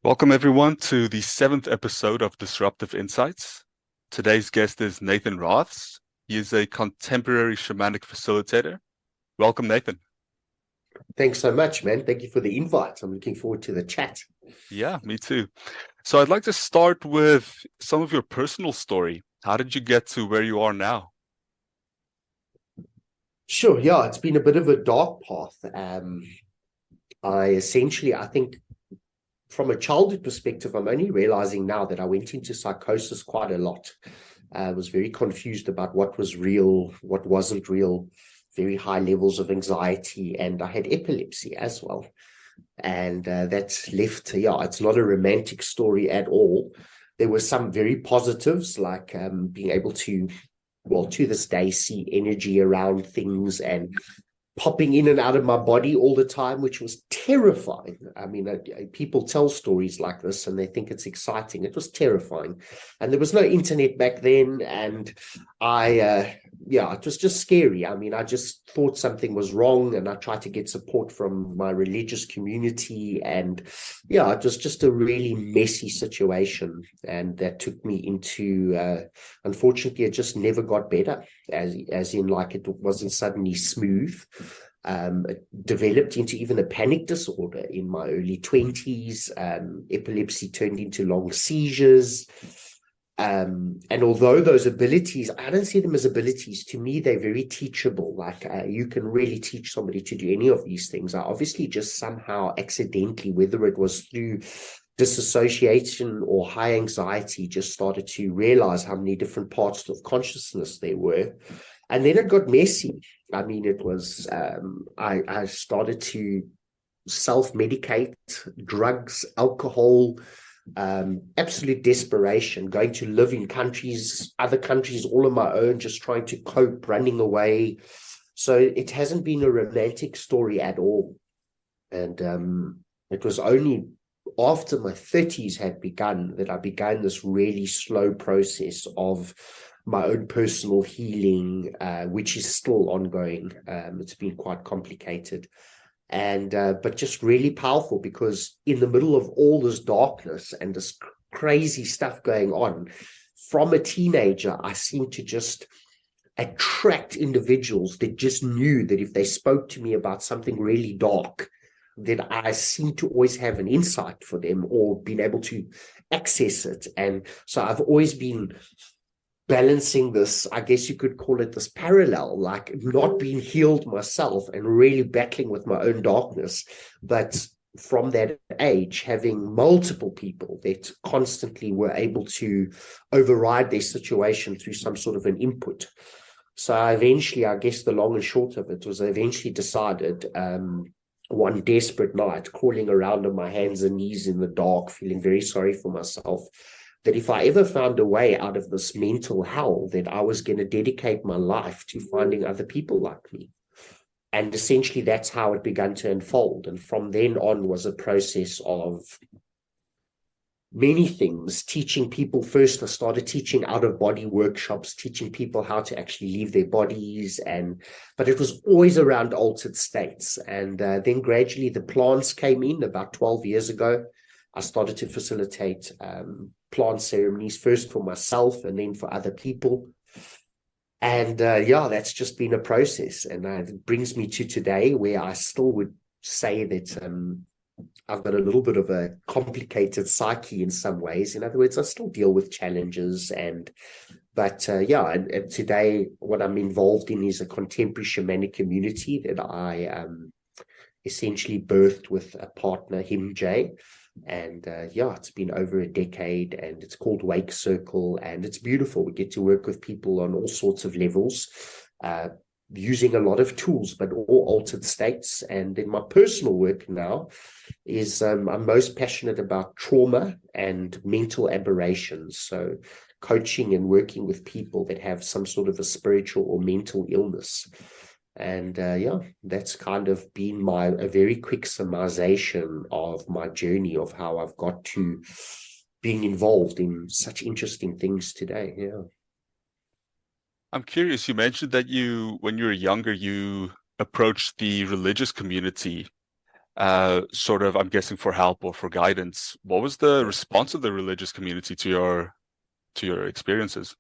Welcome, everyone, to the seventh episode of Disruptive Insights. Today's guest is Nathan Raaths. He is a contemporary shamanic facilitator. Welcome, Nathan. Thanks so much, man. Thank you for the invite. I'm looking forward to the chat. Yeah, me too. So I'd like to start with some of your personal story. How did you get to where you are now? Sure, yeah, it's been a bit of a dark path. I think from a childhood perspective, I'm only realizing now that I went into psychosis quite a lot. I was very confused about what was real, what wasn't real, very high levels of anxiety, and I had epilepsy as well. And that's left, yeah, it's not a romantic story at all. There were some very positives, like being able to, well, to this day, see energy around things and popping in and out of my body all the time, which was terrifying. I mean, people tell stories like this and they think it's exciting. It was terrifying. And there was no internet back then. And it was just scary. I mean, I just thought something was wrong and I tried to get support from my religious community. And yeah, it was just a really messy situation. And that took me into, unfortunately, it just never got better, as in like it wasn't suddenly smooth. It developed into even a panic disorder in my early 20s. Epilepsy turned into long seizures. And although those abilities, I don't see them as abilities. To me, they're very teachable. Like you can really teach somebody to do any of these things. I obviously just somehow accidentally, whether it was through disassociation or high anxiety, just started to realize how many different parts of consciousness there were. And then it got messy. I mean, it was, I started to self-medicate, drugs, alcohol, absolute desperation, going to live in other countries, all on my own, just trying to cope, running away. So it hasn't been a romantic story at all. And it was only after my 30s had begun that I began this really slow process of my own personal healing, which is still ongoing. It's been quite complicated. And but just really powerful, because in the middle of all this darkness and this crazy stuff going on, from a teenager, I seemed to just attract individuals that just knew that if they spoke to me about something really dark, that I seem to always have an insight for them or been able to access it. And so I've always been balancing this, I guess you could call it this parallel, like not being healed myself and really battling with my own darkness, but from that age, having multiple people that constantly were able to override their situation through some sort of an input. So I guess the long and short of it was I eventually decided, one desperate night, crawling around on my hands and knees in the dark, feeling very sorry for myself, that if I ever found a way out of this mental hell, that I was going to dedicate my life to finding other people like me. And essentially, that's how it began to unfold. And from then on was a process of many things, teaching people. First, I started teaching out-of-body workshops, teaching people how to actually leave their bodies, but it was always around altered states. And then gradually the plants came in about 12 years ago. I started to facilitate plant ceremonies, first for myself and then for other people. And that's just been a process. And it brings me to today, where I still would say that I've got a little bit of a complicated psyche in some ways. In other words, I still deal with challenges, but today what I'm involved in is a contemporary shamanic community that I essentially birthed with a partner, him, Jay. And it's been over a decade, and it's called Wake Circle, and it's beautiful. We get to work with people on all sorts of levels, using a lot of tools, but all altered states. And then my personal work now is I'm most passionate about trauma and mental aberrations. So coaching and working with people that have some sort of a spiritual or mental illness. And that's kind of been a very quick summarization of my journey of how I've got to being involved in such interesting things today. Yeah. I'm curious, you mentioned that when you were younger, you approached the religious community. sort of, I'm guessing, for help or for guidance. What was the response of the religious community to your experiences?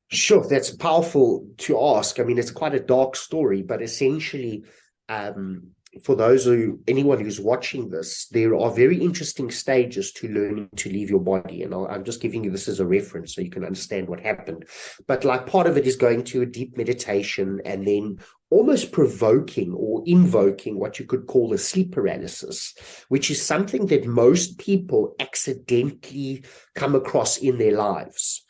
Sure, that's powerful to ask. I mean, it's quite a dark story, but essentially, um, for anyone who's watching this, there are very interesting stages to learning to leave your body. And I'm just giving you this as a reference so you can understand what happened. But like part of it is going to a deep meditation and then almost provoking or invoking what you could call a sleep paralysis, which is something that most people accidentally come across in their lives.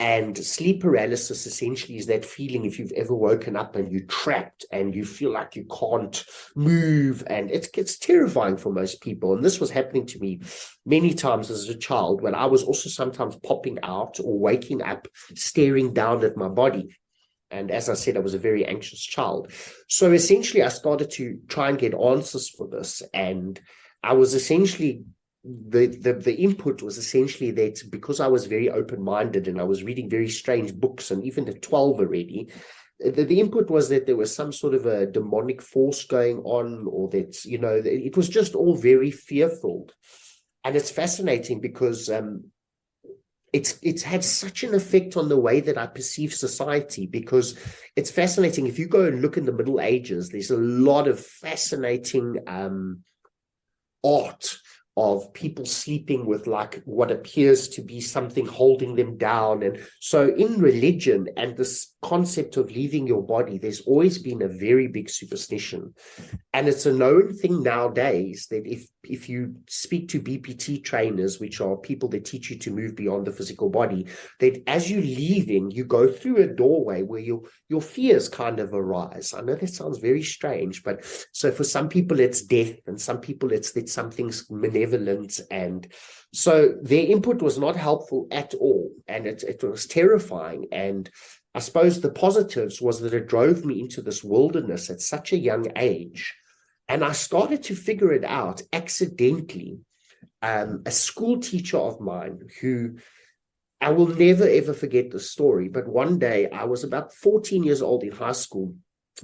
And sleep paralysis essentially is that feeling if you've ever woken up and you're trapped and you feel like you can't move. And it's terrifying for most people. And this was happening to me many times as a child when I was also sometimes popping out or waking up, staring down at my body. And as I said, I was a very anxious child. So essentially, I started to try and get answers for this. And I was essentially the input was essentially that because I was very open-minded and I was reading very strange books, and even at 12 already, the input was that there was some sort of a demonic force going on, or that, it was just all very fearful. And it's fascinating because it's had such an effect on the way that I perceive society, because it's fascinating. If you go and look in the Middle Ages, there's a lot of fascinating art of people sleeping with like what appears to be something holding them down. And so in religion and this concept of leaving your body, there's always been a very big superstition. And it's a known thing nowadays that if you speak to BPT trainers, which are people that teach you to move beyond the physical body, that as you're leaving, you go through a doorway where your fears kind of arise. I know that sounds very strange, but so for some people it's death, and some people it's that something's malevolent. And so their input was not helpful at all. And it was terrifying. And I suppose the positives was that it drove me into this wilderness at such a young age. And I started to figure it out accidentally. A school teacher of mine, who I will never, ever forget the story, but one day I was about 14 years old in high school,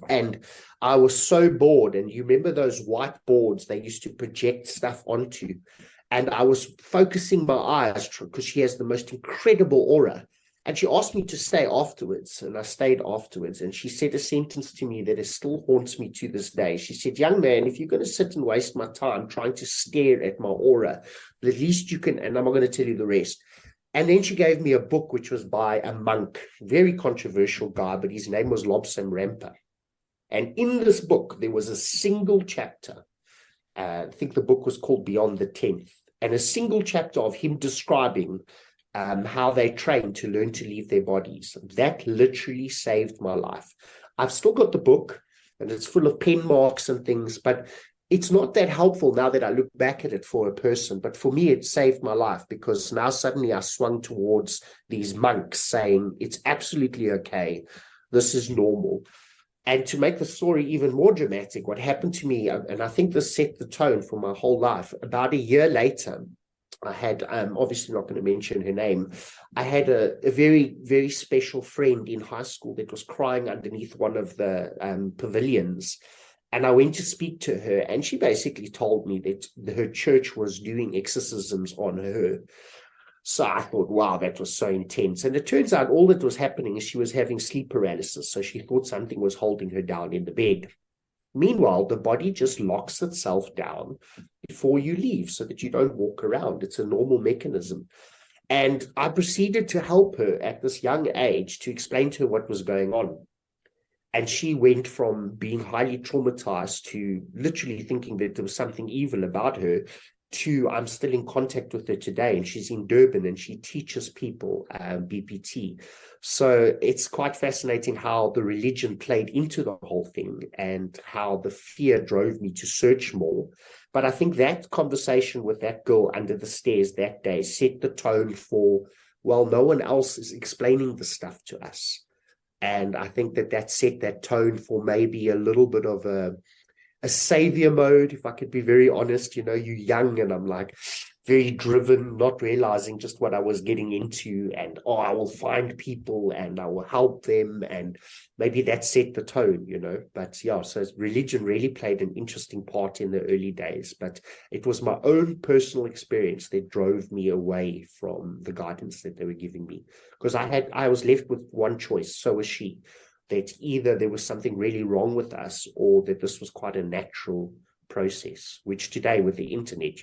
and I was so bored. And you remember those white boards they used to project stuff onto? And I was focusing my eyes because she has the most incredible aura. And she asked me to stay afterwards, and I stayed afterwards. And she said a sentence to me that still haunts me to this day. She said, "Young man, if you're going to sit and waste my time trying to stare at my aura, at least you can," and I'm not going to tell you the rest. And then she gave me a book, which was by a monk, very controversial guy, but his name was Lobsam Rampa. And in this book, there was a single chapter. I think the book was called Beyond the 10th, and a single chapter of him describing how they train to learn to leave their bodies. That literally saved my life. I've still got the book, and it's full of pen marks and things, but it's not that helpful now that I look back at it for a person. But for me, it saved my life, because now suddenly I swung towards these monks saying, it's absolutely okay. This is normal. And to make the story even more dramatic, what happened to me, and I think this set the tone for my whole life, about a year later, I had, obviously not going to mention her name, I had a very, very special friend in high school that was crying underneath one of the pavilions. And I went to speak to her, and she basically told me that her church was doing exorcisms on her. So I thought, wow, that was so intense. And it turns out all that was happening is she was having sleep paralysis. So she thought something was holding her down in the bed. Meanwhile, the body just locks itself down before you leave so that you don't walk around. It's a normal mechanism. And I proceeded to help her at this young age to explain to her what was going on. And she went from being highly traumatized to literally thinking that there was something evil about her to I'm still in contact with her today, and she's in Durban and she teaches people BPT. So it's quite fascinating how the religion played into the whole thing and how the fear drove me to search more. But I think that conversation with that girl under the stairs that day set the tone for, well, no one else is explaining the stuff to us. And I think that set that tone for maybe a little bit of a savior mode, if I could be very honest. You're young, and I'm like, very driven, not realizing just what I was getting into, and I will find people and I will help them, and maybe that set the tone, But yeah, so religion really played an interesting part in the early days, but it was my own personal experience that drove me away from the guidance that they were giving me, because I was left with one choice, so was she, that either there was something really wrong with us or that this was quite a natural process, which today with the internet,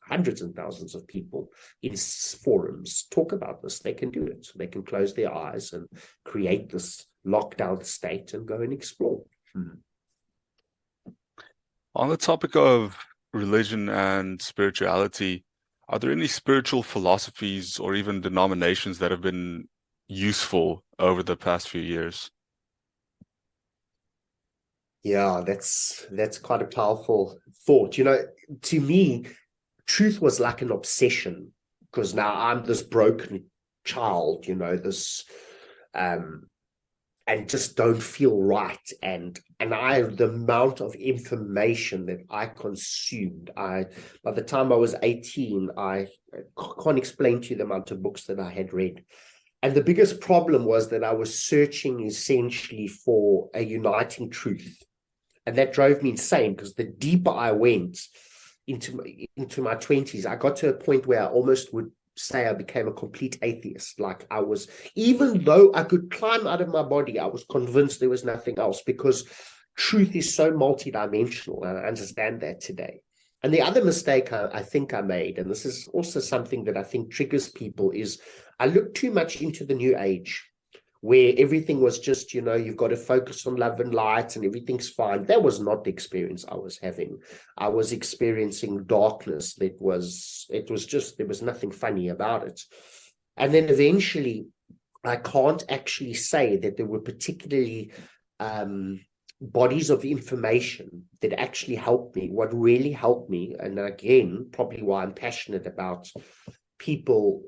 hundreds and thousands of people in forums talk about this. They can do it. They can close their eyes and create this lockdown state and go and explore. On the topic of religion and spirituality, are there any spiritual philosophies or even denominations that have been useful over the past few years? Yeah, that's quite a powerful thought. To me, truth was like an obsession, because now I'm this broken child, this and just don't feel right. And the amount of information that I consumed, by the time I was 18, I can't explain to you the amount of books that I had read. And the biggest problem was that I was searching essentially for a uniting truth. And that drove me insane, because the deeper I went into my 20s, I got to a point where I almost would say I became a complete atheist. Like I was, even though I could climb out of my body, I was convinced there was nothing else, because truth is so multidimensional, and I understand that today. And the other mistake I think I made, and this is also something that I think triggers people, is I looked too much into the new age, where everything was just, you've got to focus on love and light and everything's fine. That was not the experience I was having. I was experiencing darkness there was nothing funny about it. And then eventually, I can't actually say that there were particularly bodies of information that actually helped me. What really helped me, and again, probably why I'm passionate about people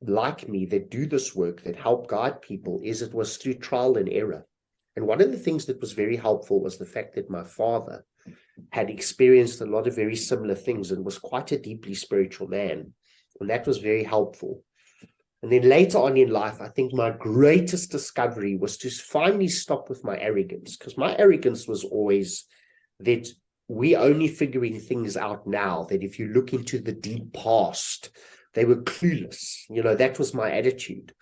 like me that do this work, that help guide people, is it was through trial and error. And one of the things that was very helpful was the fact that my father had experienced a lot of very similar things and was quite a deeply spiritual man. And that was very helpful. And then later on in life, I think my greatest discovery was to finally stop with my arrogance, because my arrogance was always that we're only figuring things out now, that if you look into the deep past, they were clueless. That was my attitude.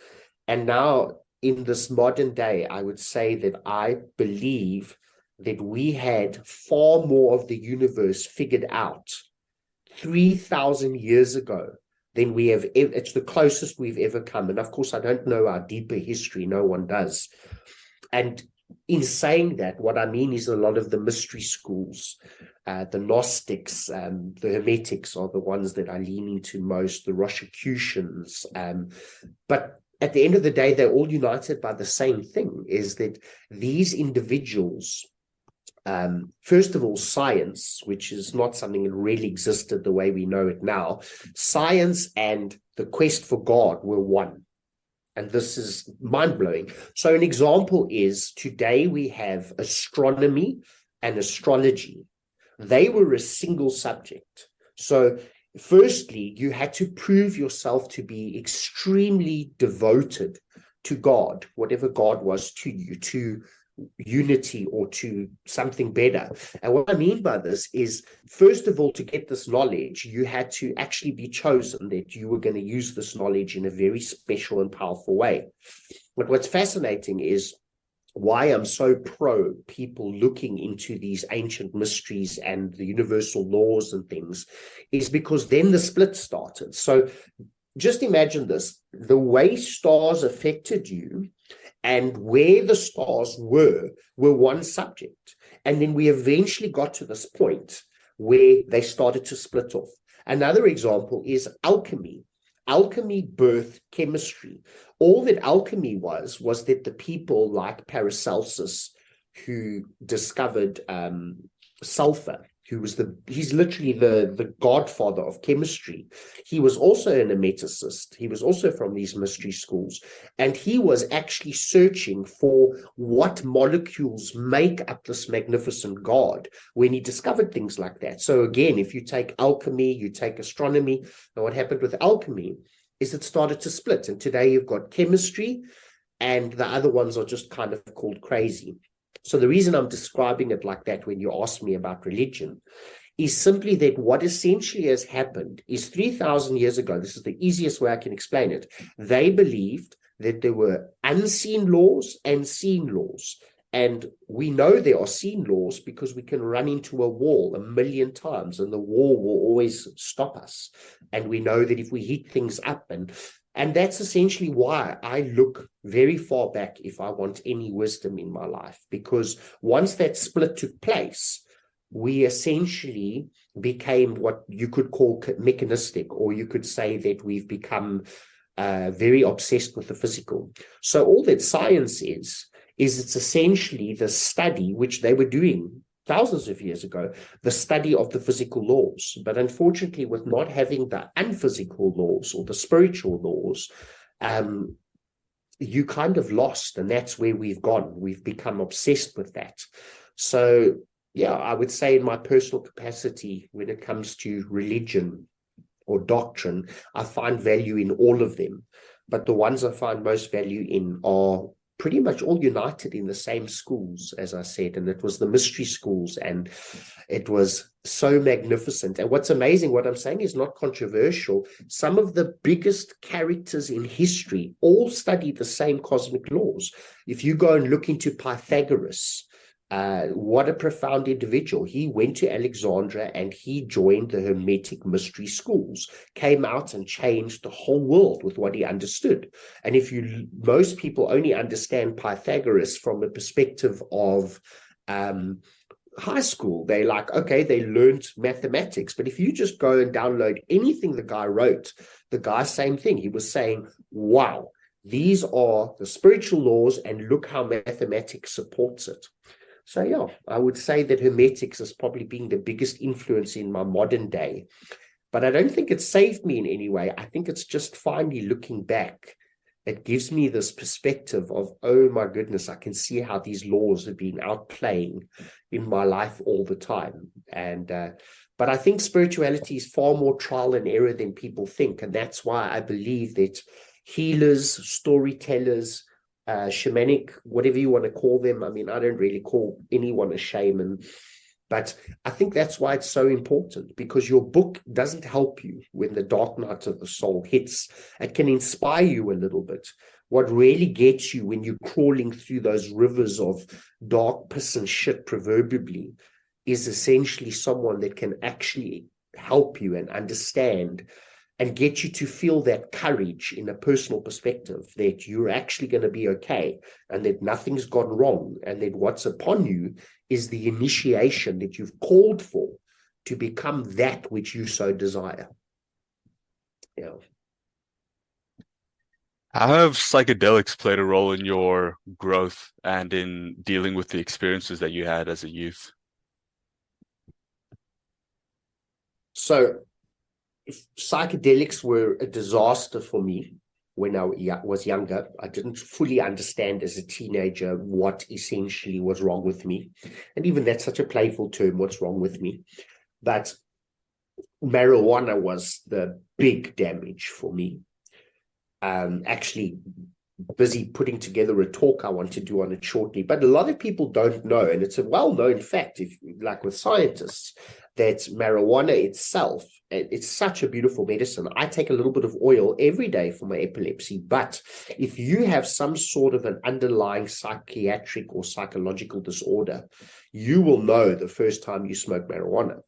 And now in this modern day, I would say that I believe that we had far more of the universe figured out 3,000 years ago than we have. It's the closest we've ever come. And of course, I don't know our deeper history. No one does. And in saying that, what I mean is a lot of the mystery schools, the Gnostics, the Hermetics are the ones that I lean into most, the Rosicrucians. But at the end of the day, they're all united by the same thing, is that these individuals, first of all, science, which is not something that really existed the way we know it now, science and the quest for God were one. And this is mind-blowing. So an example is, today we have astronomy and astrology. They were a single subject. So firstly, you had to prove yourself to be extremely devoted to God, whatever God was to you, to unity or to something better. And what I mean by this is, first of all, to get this knowledge, you had to actually be chosen that you were going to use this knowledge in a very special and powerful way. But what's fascinating is why I'm so pro people looking into these ancient mysteries and the universal laws and things, is because then the split started. So just imagine this, the way stars affected you and where the stars were one subject. And then we eventually got to this point where they started to split off. Another example is alchemy. Alchemy birthed chemistry. All that alchemy was that the people like Paracelsus, who discovered sulfur, he's literally the godfather of chemistry. He was also an emeticist. He was also from these mystery schools. And he was actually searching for what molecules make up this magnificent God when he discovered things like that. So again, if you take alchemy, you take astronomy, and what happened with alchemy is it started to split. And today you've got chemistry, and the other ones are just kind of called crazy. So the reason I'm describing it like that when you ask me about religion is simply that what essentially has happened is 3,000 years ago, this is the easiest way I can explain it, they believed that there were unseen laws and seen laws. And we know there are seen laws because we can run into a wall 1,000,000 times and the wall will always stop us. And we know that if we heat things up and that's essentially why I look very far back if I want any wisdom in my life, because once that split took place, we essentially became what you could call mechanistic, or you could say that we've become very obsessed with the physical. So all that science is it's essentially the study, which they were doing thousands of years ago, the study of the physical laws. But unfortunately, with not having the unphysical laws or the spiritual laws, you kind of lost, and that's where we've gone. We've become obsessed with that. So, yeah, I would say in my personal capacity, when it comes to religion or doctrine, I find value in all of them. But the ones I find most value in are pretty much all united in the same schools, as I said, and it was the mystery schools, and it was so magnificent. And what's amazing, what I'm saying is not controversial. Some of the biggest characters in history all study the same cosmic laws. If you go and look into Pythagoras, what a profound individual. He went to Alexandria and he joined the Hermetic mystery schools, came out and changed the whole world with what he understood. And most people only understand Pythagoras from a perspective of high school. They like, okay, they learned mathematics, but if you just go and download anything the guy wrote, the guy, same thing. He was saying, wow, these are the spiritual laws and look how mathematics supports it. So, yeah, I would say that Hermetics has probably been the biggest influence in my modern day. But I don't think it saved me in any way. I think it's just finally looking back, it gives me this perspective of, oh, my goodness, I can see how these laws have been outplaying in my life all the time. But I think spirituality is far more trial and error than people think. And that's why I believe that healers, storytellers, shamanic, whatever you want to call them. I mean, I don't really call anyone a shaman, but I think that's why it's so important, because your book doesn't help you when the dark night of the soul hits. It can inspire you a little bit. What really gets you when you're crawling through those rivers of dark piss and shit, proverbially, is essentially someone that can actually help you and understand and get you to feel that courage in a personal perspective, that you're actually going to be okay and that nothing's gone wrong, and that what's upon you is the initiation that you've called for to become that which you so desire. Yeah. How have psychedelics played a role in your growth and in dealing with the experiences that you had as a youth? So, psychedelics were a disaster for me when I was younger. I didn't fully understand as a teenager what essentially was wrong with me. And even that's such a playful term, what's wrong with me. But marijuana was the big damage for me. Actually busy putting together a talk I want to do on it shortly, but a lot of people don't know, and it's a well-known fact, if like with scientists, that marijuana itself, it's such a beautiful medicine. I take a little bit of oil every day for my epilepsy, but if you have some sort of an underlying psychiatric or psychological disorder, you will know the first time you smoke marijuana.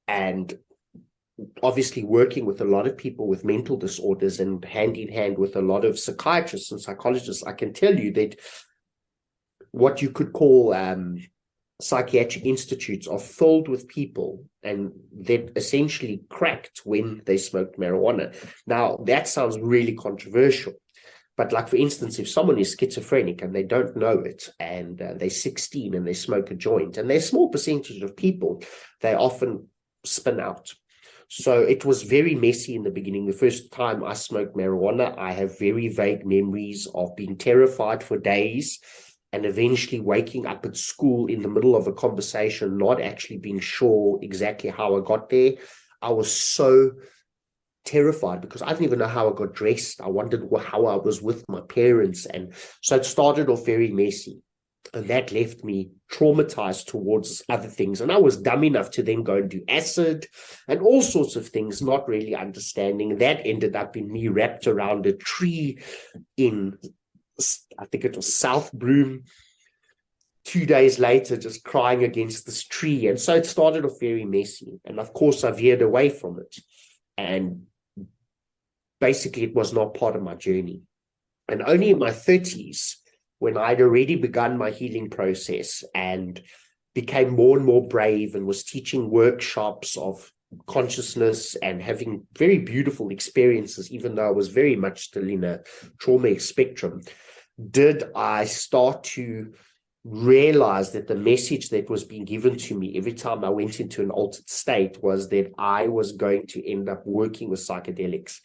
And obviously working with a lot of people with mental disorders and hand in hand with a lot of psychiatrists and psychologists, I can tell you that what you could call psychiatric institutes are filled with people and that essentially cracked when they smoked marijuana. Now, that sounds really controversial, But like, for instance, if someone is schizophrenic and they don't know it, and they're 16 and they smoke a joint, and they're a small percentage of people, they often spin out. So it was very messy in the beginning. The first time I smoked marijuana, I have very vague memories of being terrified for days and eventually waking up at school in the middle of a conversation, not actually being sure exactly how I got there. I was so terrified because I didn't even know how I got dressed. I wondered how I was with my parents. And so it started off very messy. And that left me traumatized towards other things. And I was dumb enough to then go and do acid and all sorts of things, not really understanding. That ended up in me wrapped around a tree in, I think it was South Broome, 2 days later, just crying against this tree. And so it started off very messy. And of course, I veered away from it. And basically, it was not part of my journey. And only in my 30s, when I'd already begun my healing process and became more and more brave and was teaching workshops of consciousness and having very beautiful experiences, even though I was very much still in a trauma spectrum, did I start to realize that the message that was being given to me every time I went into an altered state was that I was going to end up working with psychedelics.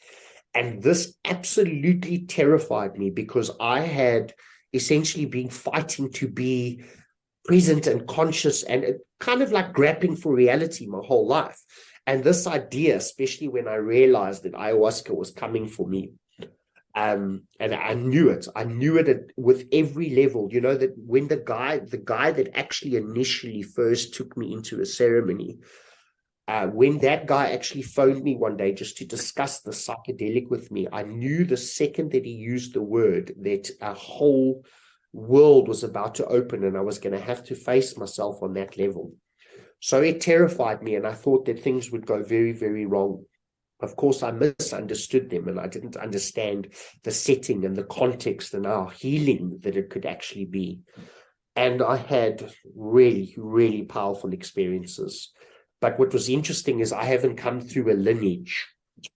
And this absolutely terrified me because I had essentially been fighting to be present and conscious and kind of like grappling for reality my whole life. And this idea, especially when I realized that ayahuasca was coming for me, and I knew it with every level, that when the guy that actually initially first took me into a ceremony, when that guy actually phoned me one day just to discuss the psychedelic with me, I knew the second that he used the word that a whole world was about to open and I was going to have to face myself on that level. So it terrified me and I thought that things would go very, very wrong. Of course, I misunderstood them and I didn't understand the setting and the context and how healing that it could actually be. And I had really, really powerful experiences. But what was interesting is I haven't come through a lineage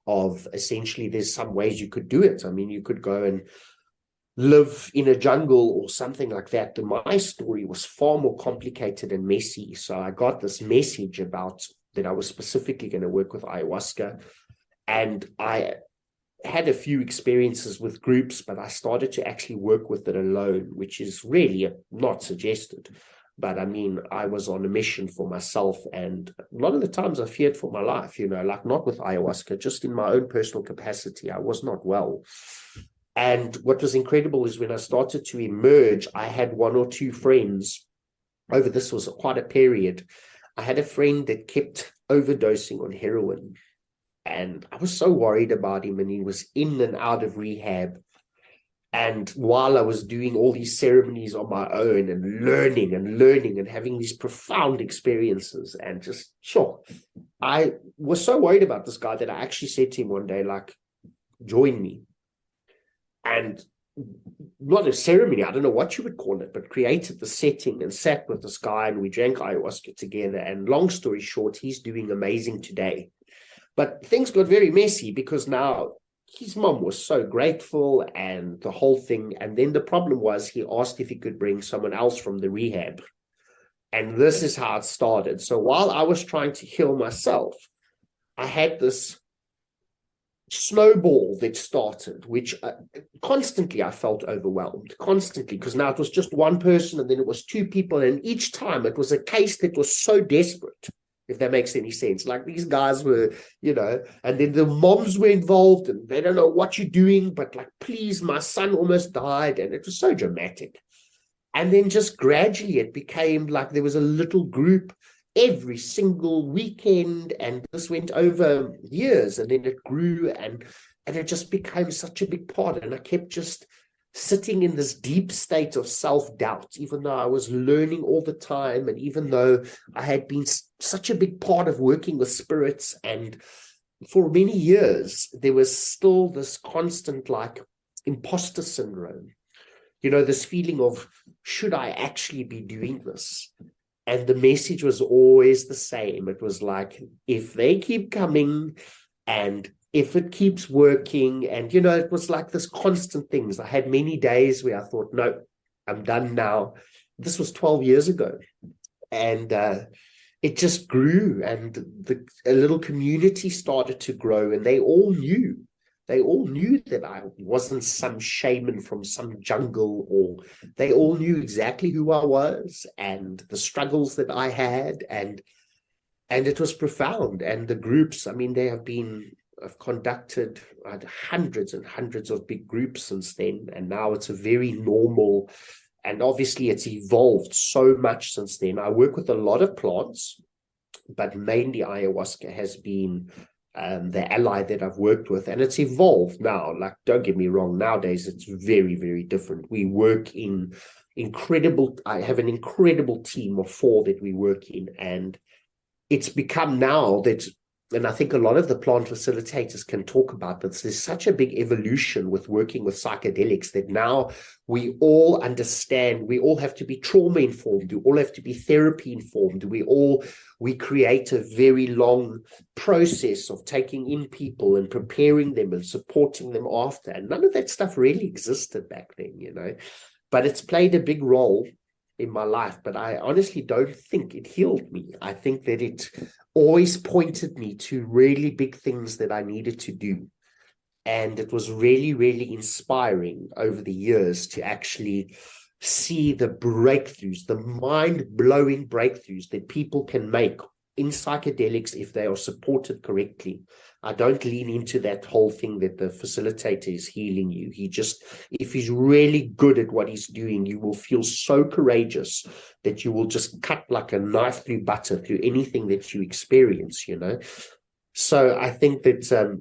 of essentially there's some ways you could do it. I mean, you could go and live in a jungle or something like that. My story was far more complicated and messy. So I got this message about that I was specifically going to work with ayahuasca. And I had a few experiences with groups, but I started to actually work with it alone, which is really not suggested. But I mean, I was on a mission for myself. And a lot of the times I feared for my life, like not with ayahuasca, just in my own personal capacity. I was not well. And what was incredible is when I started to emerge, I had one or two friends over this was quite a period. I had a friend that kept overdosing on heroin. And I was so worried about him, and he was in and out of rehab. And while I was doing all these ceremonies on my own and learning and having these profound experiences and just, I was so worried about this guy that I actually said to him one day, like, join me. And not a ceremony, I don't know what you would call it, but created the setting and sat with this guy and we drank ayahuasca together. And long story short, he's doing amazing today. But things got very messy because now his mom was so grateful and the whole thing. And then the problem was he asked if he could bring someone else from the rehab. And this is how it started. So while I was trying to heal myself, I had this snowball that started, which constantly I felt overwhelmed, constantly, because now it was just one person and then it was two people. And each time it was a case that was so desperate, if that makes any sense. Like these guys were, and then the moms were involved and they don't know what you're doing, but like, please, my son almost died. And it was so dramatic. And then just gradually it became like there was a little group every single weekend, and this went over years, and then it grew and it just became such a big part. And I kept just sitting in this deep state of self-doubt, even though I was learning all the time, and even though I had been such a big part of working with spirits, and for many years there was still this constant like imposter syndrome, this feeling of, should I actually be doing this? And the message was always the same. It was like, if they keep coming and if it keeps working, and it was like this constant things. I had many days where I thought, no, I'm done now. This was 12 years ago. And it just grew, and a little community started to grow, and they all knew. They all knew that I wasn't some shaman from some jungle, or they all knew exactly who I was and the struggles that I had, and it was profound. And the groups, I mean, I've conducted hundreds and hundreds of big groups since then, and now it's a very normal, and obviously it's evolved so much since then. I work with a lot of plants, but mainly ayahuasca has been the ally that I've worked with, and it's evolved now. Like, don't get me wrong, nowadays it's very, very different. We work in I have an incredible team of 4 that we work in, and it's become now that, and I think a lot of the plant facilitators can talk about this, there's such a big evolution with working with psychedelics that now we all understand, we all have to be trauma informed, we all have to be therapy informed, we create a very long process of taking in people and preparing them and supporting them after. And none of that stuff really existed back then, but it's played a big role in my life. But I honestly don't think it healed me. I think that it always pointed me to really big things that I needed to do. And it was really, really inspiring over the years to actually see the breakthroughs, the mind-blowing breakthroughs that people can make in psychedelics if they are supported correctly. I don't lean into that whole thing that the facilitator is healing you. If he's really good at what he's doing, you will feel so courageous that you will just cut like a knife through butter through anything that you experience, So I think that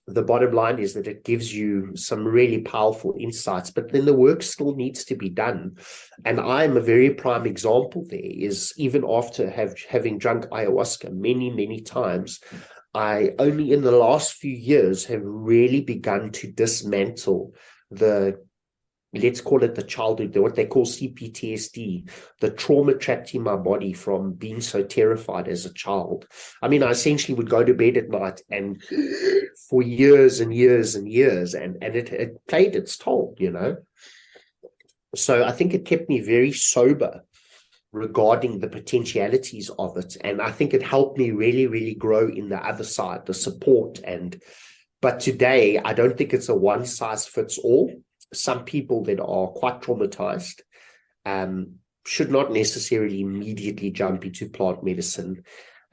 the bottom line is that it gives you some really powerful insights, but then the work still needs to be done. And I'm a very prime example there, is even after having drunk ayahuasca many, many times, I only in the last few years have really begun to dismantle let's call it the childhood, what they call CPTSD, the trauma trapped in my body from being so terrified as a child. I mean, I essentially would go to bed at night and for years and years and years, and it played its toll, So I think it kept me very sober regarding the potentialities of it. And I think it helped me really, really grow in the other side, the support. But today, I don't think it's a one size fits all. Some people that are quite traumatized should not necessarily immediately jump into plant medicine.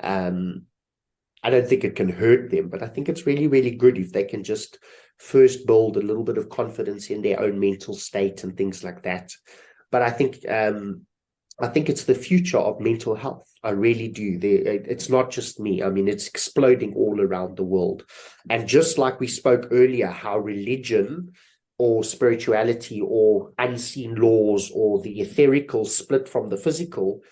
I don't think it can hurt them, but I think it's really, really good if they can just first build a little bit of confidence in their own mental state and things like that. But I think it's the future of mental health. I really do. It's not just me. I mean, it's exploding all around the world. And just like we spoke earlier, how religion or spirituality or unseen laws or the etherical split from the physical,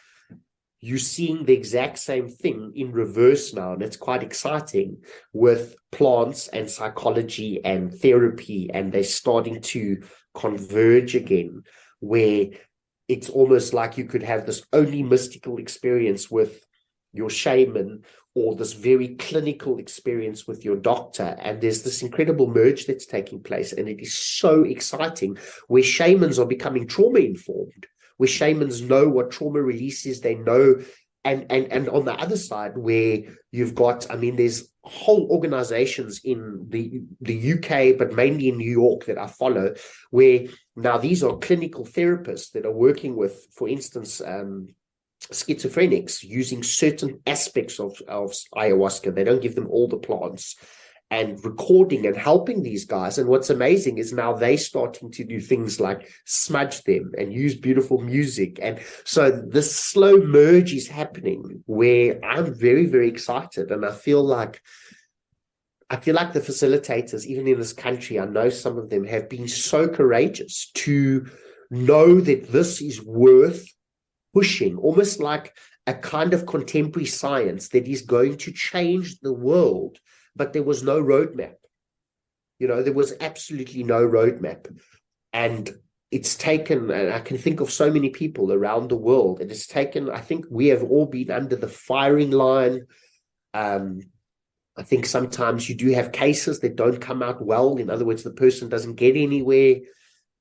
you're seeing the exact same thing in reverse now. And it's quite exciting with plants and psychology and therapy. And they're starting to converge again, where it's almost like you could have this only mystical experience with your shaman or this very clinical experience with your doctor. And there's this incredible merge that's taking place. And it is so exciting, where shamans are becoming trauma informed, where shamans know what trauma release is, they know. And on the other side, where you've got, I mean, there's whole organizations in the UK, but mainly in New York, that I follow, where now these are clinical therapists that are working with, for instance, schizophrenics, using certain aspects of ayahuasca. They don't give them all the plants, and recording and helping these guys. And what's amazing is now they're starting to do things like smudge them and use beautiful music. And so this slow merge is happening, where I'm very, very excited. And I feel like the facilitators, even in this country, I know some of them have been so courageous to know that this is worth pushing, almost like a kind of contemporary science that is going to change the world. But there was no roadmap. There was absolutely no roadmap. And it's taken, and I can think of so many people around the world, and it's taken, I think we have all been under the firing line I think sometimes you do have cases that don't come out well. In other words, the person doesn't get anywhere.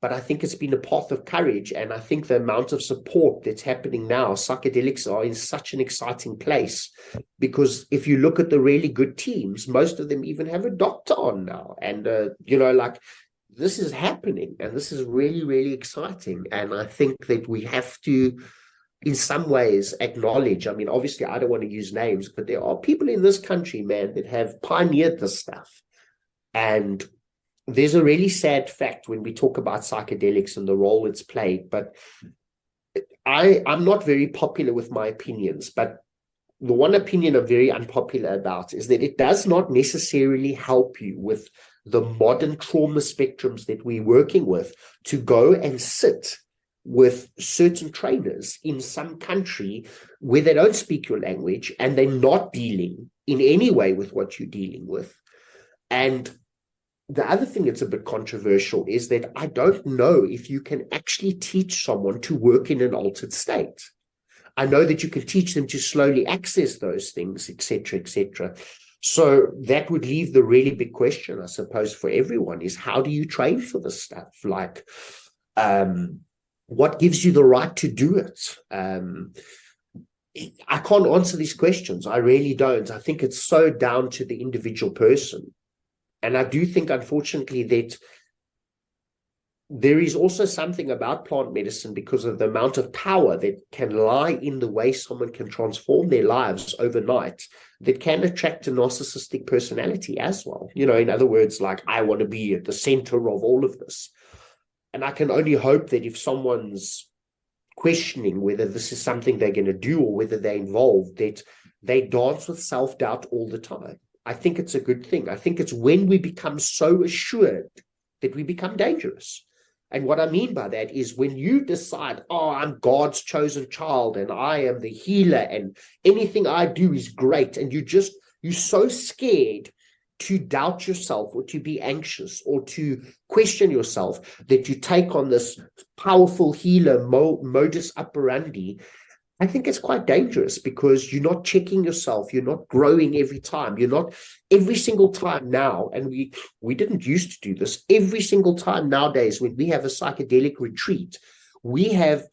But I think it's been a path of courage. And I think the amount of support that's happening now, psychedelics are in such an exciting place, because if you look at the really good teams, most of them even have a doctor on now. And, like, this is happening, and this is really, really exciting. And I think that we have to, in some ways, acknowledge, I mean, obviously, I don't want to use names, but there are people in this country, man, that have pioneered this stuff. And there's a really sad fact when we talk about psychedelics and the role it's played, but I'm not very popular with my opinions, but the one opinion I'm very unpopular about is that it does not necessarily help you with the modern trauma spectrums that we're working with to go and sit with certain trainers in some country where they don't speak your language and they're not dealing in any way with what you're dealing with. And the other thing that's a bit controversial is that I don't know if you can actually teach someone to work in an altered state. I know that you can teach them to slowly access those things, etc., etc. So that would leave the really big question, I suppose, for everyone is, how do you train for this stuff? Like, what gives you the right to do it? I can't answer these questions. I really don't. I think it's so down to the individual person. And I do think, unfortunately, that there is also something about plant medicine, because of the amount of power that can lie in the way someone can transform their lives overnight, that can attract a narcissistic personality as well. In other words, like, I want to be at the center of all of this. And I can only hope that if someone's questioning whether this is something they're going to do or whether they're involved, that they dance with self-doubt all the time. I think it's a good thing. I think it's when we become so assured that we become dangerous. And what I mean by that is when you decide, oh, I'm God's chosen child and I am the healer and anything I do is great. And you're so scared to doubt yourself or to be anxious or to question yourself that you take on this powerful healer modus operandi. I think it's quite dangerous, because you're not checking yourself. You're not growing every time. You're not every single time now. And we didn't used to do this. Every single time nowadays, when we have a psychedelic retreat, we have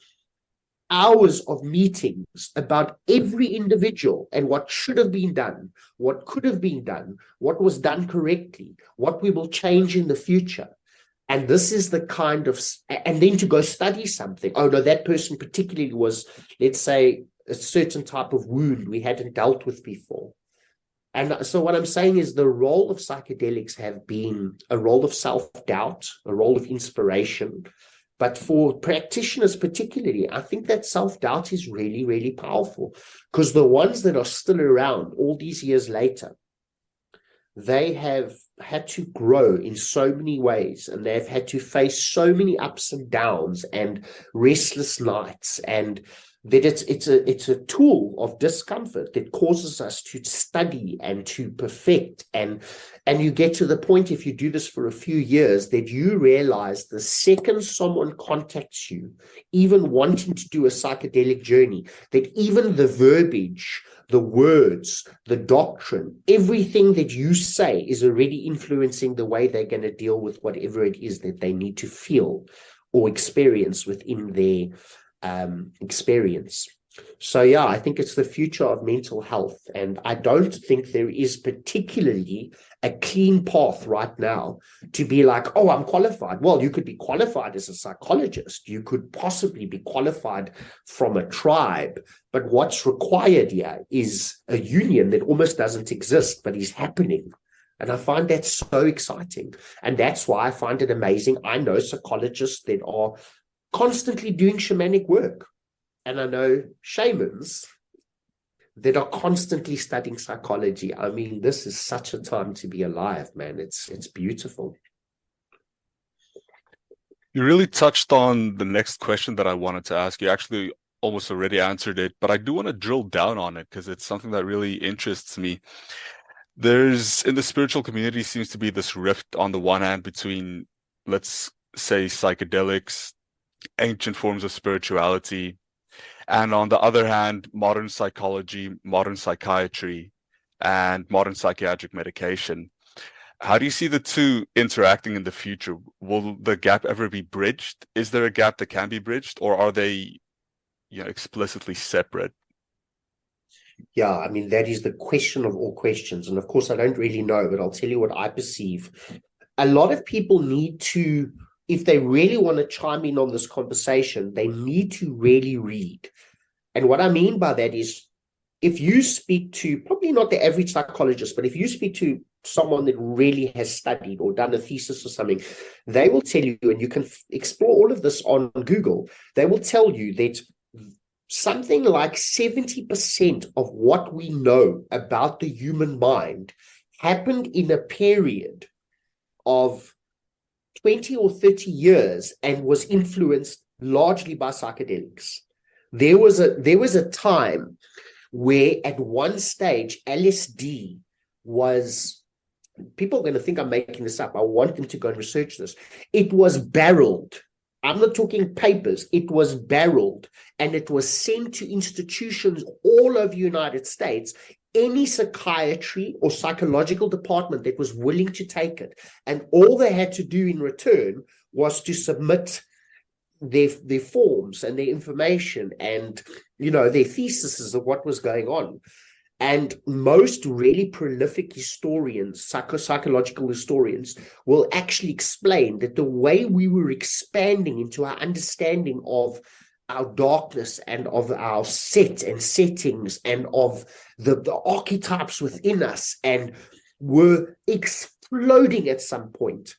hours of meetings about every individual and what should have been done, what could have been done, what was done correctly, what we will change in the future. And this is the kind of, and then to go study something. Oh, no, that person particularly was, let's say, a certain type of wound we hadn't dealt with before. And so what I'm saying is the role of psychedelics have been a role of self-doubt, a role of inspiration. But for practitioners particularly, I think that self-doubt is really, really powerful, because the ones that are still around all these years later, they have had to grow in so many ways, and they've had to face so many ups and downs and restless nights, and that it's a tool of discomfort that causes us to study and to perfect, and you get to the point, if you do this for a few years, that you realize the second someone contacts you, even wanting to do a psychedelic journey, that even the verbiage, the words, the doctrine, everything that you say is already influencing the way they're going to deal with whatever it is that they need to feel or experience within their experience. So yeah, I think it's the future of mental health, and I don't think there is particularly a clean path right now to be like, oh, I'm qualified. Well, you could be qualified as a psychologist, you could possibly be qualified from a tribe, but what's required here is a union that almost doesn't exist but is happening. And I find that so exciting, and that's why I find it amazing. I know psychologists that are constantly doing shamanic work, and I know shamans that are constantly studying psychology. I mean, this is such a time to be alive, man. It's beautiful. You really touched on the next question that I wanted to ask. You actually almost already answered it, but I do want to drill down on it because it's something that really interests me. There's, in the spiritual community, seems to be this rift on the one hand between, let's say, psychedelics, ancient forms of spirituality, and on the other hand, modern psychology, modern psychiatry, and modern psychiatric medication. How do you see the two interacting in the future? Will the gap ever be bridged? Is there a gap that can be bridged, or are they, explicitly separate? Yeah, I mean, that is the question of all questions. And of course, I don't really know, but I'll tell you what I perceive. A lot of people need to, if they really want to chime in on this conversation, they need to really read. And what I mean by that is, if you speak to, probably not the average psychologist, but if you speak to someone that really has studied or done a thesis or something, they will tell you, and you can explore all of this on Google, they will tell you that something like 70% of what we know about the human mind happened in a period of 20 or 30 years and was influenced largely by psychedelics. There was a time where at one stage LSD was, people are going to think I'm making this up. I want them to go and research this. It was barreled. I'm not talking papers. It was barreled, and it was sent to institutions all over the United States. Any psychiatry or psychological department that was willing to take it, and all they had to do in return was to submit their forms and their information and their theses of what was going on. And most really prolific historians, psychological historians, will actually explain that the way we were expanding into our understanding of our darkness and of our set and settings and of the archetypes within us, and were exploding at some point.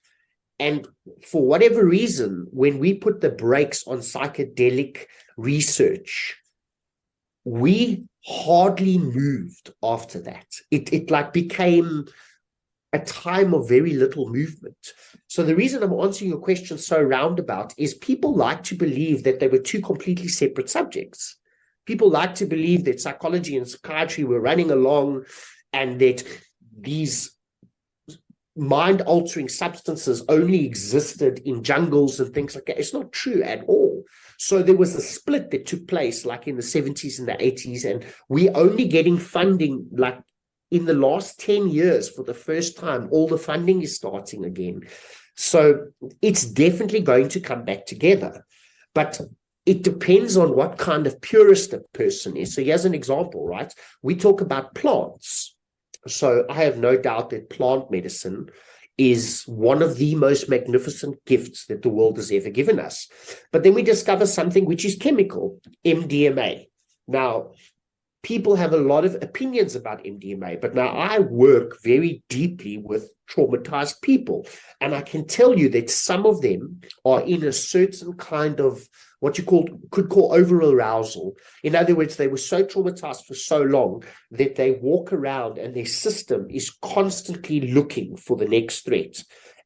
And for whatever reason, when we put the brakes on psychedelic research, we hardly moved after that. It like became a time of very little movement. So the reason I'm answering your question so roundabout is people like to believe that they were two completely separate subjects. People like to believe that psychology and psychiatry were running along and that these mind-altering substances only existed in jungles and things like that. It's not true at all. So there was a split that took place like in the 70s and the 80s, and we're only getting funding like in the last 10 years for the first time. All the funding is starting again. So it's definitely going to come back together. But it depends on what kind of purist a person is. So here's an example, right? We talk about plants. So I have no doubt that plant medicine is one of the most magnificent gifts that the world has ever given us. But then we discover something which is chemical, MDMA. Now, people have a lot of opinions about MDMA, but now I work very deeply with traumatized people. And I can tell you that some of them are in a certain kind of what you could call over arousal. In other words, they were so traumatized for so long that they walk around and their system is constantly looking for the next threat.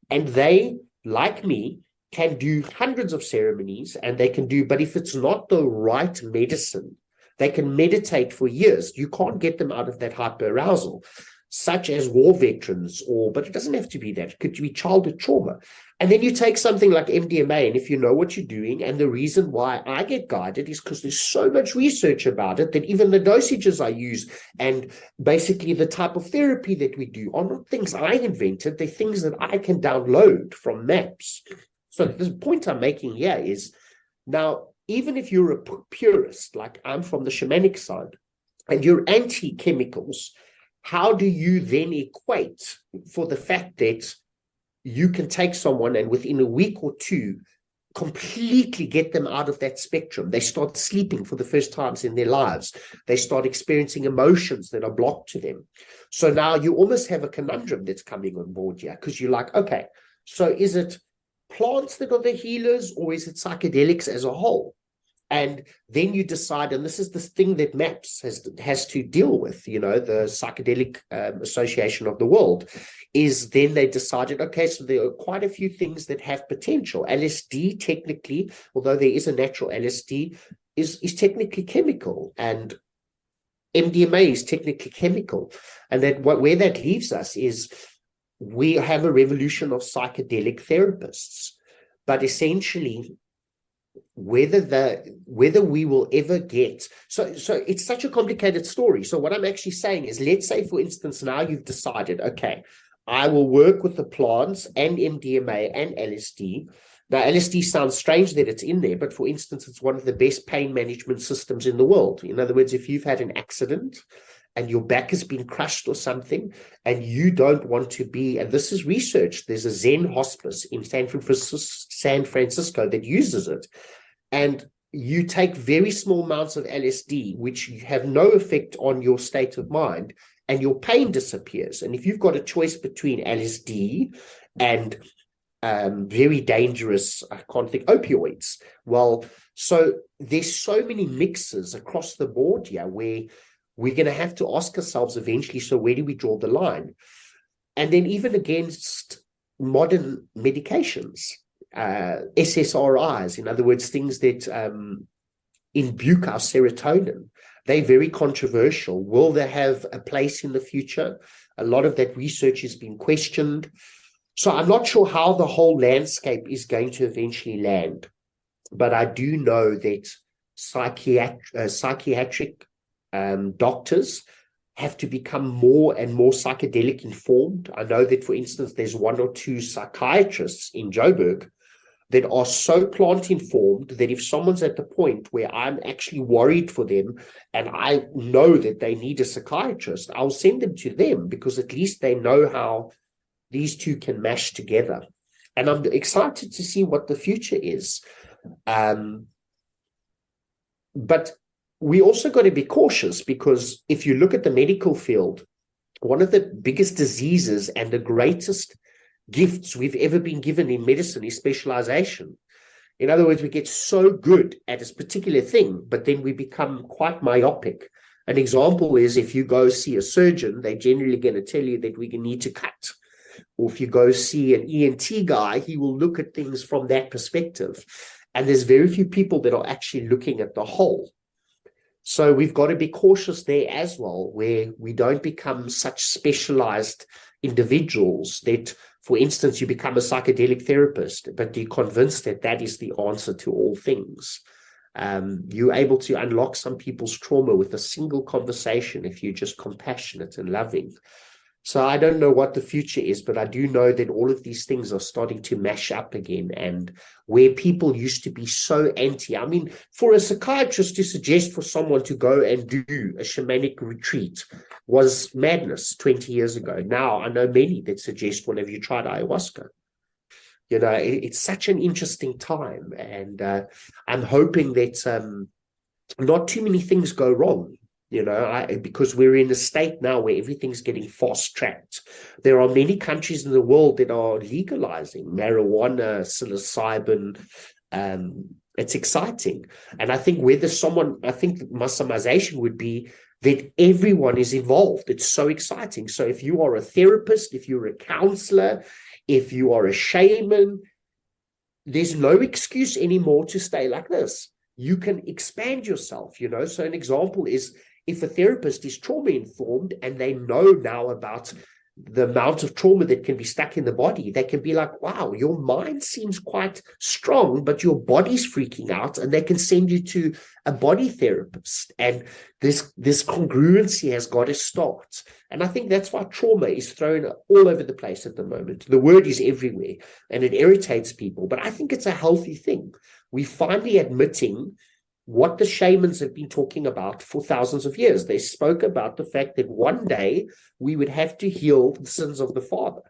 And they, like me, can do hundreds of ceremonies and they can do, but if it's not the right medicine, they can meditate for years. You can't get them out of that hyperarousal, such as war veterans, but it doesn't have to be that. It could be childhood trauma. And then you take something like MDMA, and if you know what you're doing, and the reason why I get guided is because there's so much research about it that even the dosages I use and basically the type of therapy that we do are not things I invented. They're things that I can download from maps. So the point I'm making here is now, even if you're a purist, like I'm from the shamanic side, and you're anti-chemicals, how do you then equate for the fact that you can take someone and within a week or two completely get them out of that spectrum? They start sleeping for the first times in their lives. They start experiencing emotions that are blocked to them. So now you almost have a conundrum that's coming on board here, because you're like, okay, so is it plants that are the healers, or is it psychedelics as a whole? And then you decide, and this is the thing that MAPS has to deal with, the Psychedelic Association of the World, is then they decided, okay, so there are quite a few things that have potential. LSD, technically, although there is a natural LSD, is technically chemical, and MDMA is technically chemical. And that where that leaves us is we have a revolution of psychedelic therapists. But essentially, whether we will ever get, so it's such a complicated story. So what I'm actually saying is, let's say, for instance, now you've decided, okay, I will work with the plants and MDMA and LSD. Now, LSD sounds strange that it's in there, but for instance, it's one of the best pain management systems in the world. In other words, if you've had an accident and your back has been crushed or something, and you don't want to be, and this is research, there's a Zen hospice in San Francisco that uses it. And you take very small amounts of LSD, which have no effect on your state of mind, and your pain disappears. And if you've got a choice between LSD and very dangerous, I can't think, opioids, well, so there's so many mixes across the board here where we're going to have to ask ourselves eventually, so where do we draw the line? And then even against modern medications, SSRIs, in other words, things that imbuke our serotonin, they're very controversial. Will they have a place in the future? A lot of that research has been questioned. So I'm not sure how the whole landscape is going to eventually land, but I do know that psychiatric doctors have to become more and more psychedelic informed. I know that, for instance, there's 1 or 2 psychiatrists in Joburg that are so plant informed that if someone's at the point where I'm actually worried for them and I know that they need a psychiatrist, I'll send them to them, because at least they know how these two can mash together. And I'm excited to see what the future is. But we also got to be cautious, because if you look at the medical field, one of the biggest diseases and the greatest gifts we've ever been given in medicine is specialization. In other words, we get so good at a particular thing, but then we become quite myopic. An example is, if you go see a surgeon, they're generally going to tell you that we need to cut. Or if you go see an ENT guy, he will look at things from that perspective. And there's very few people that are actually looking at the whole. So we've got to be cautious there as well, where we don't become such specialized individuals that, for instance, you become a psychedelic therapist, but you're convinced that that is the answer to all things. You're able to unlock some people's trauma with a single conversation if you're just compassionate and loving. So I don't know what the future is, but I do know that all of these things are starting to mash up again. And where people used to be so anti, I mean, for a psychiatrist to suggest for someone to go and do a shamanic retreat was madness 20 years ago. Now I know many that suggest, well, have you tried ayahuasca? You know, it's such an interesting time. And I'm hoping that not too many things go wrong. You know, because we're in a state now where everything's getting fast-tracked. There are many countries in the world that are legalizing marijuana, psilocybin. It's exciting. And I think I think my summarization would be that everyone is involved. It's so exciting. So if you are a therapist, if you're a counselor, if you are a shaman, there's no excuse anymore to stay like this. You can expand yourself, you know. So an example is, if a therapist is trauma-informed and they know now about the amount of trauma that can be stuck in the body, they can be like, wow, your mind seems quite strong, but your body's freaking out, and they can send you to a body therapist. And this congruency has got to start. And I think that's why trauma is thrown all over the place at the moment. The word is everywhere, and it irritates people, but I think it's a healthy thing. We're finally admitting what the shamans have been talking about for thousands of years. They spoke about the fact that one day we would have to heal the sins of the father.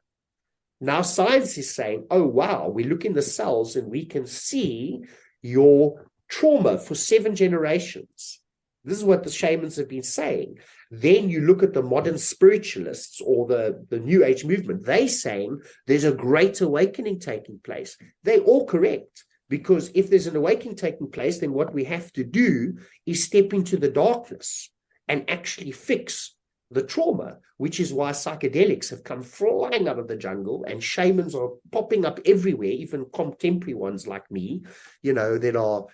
Now science is saying, oh, wow, we look in the cells and we can see your trauma for 7 generations. This is what the shamans have been saying. Then you look at the modern spiritualists or the New Age movement, they're saying there's a great awakening taking place. They're all correct. Because if there's an awakening taking place, then what we have to do is step into the darkness and actually fix the trauma, which is why psychedelics have come flying out of the jungle and shamans are popping up everywhere, even contemporary ones like me, you know, that are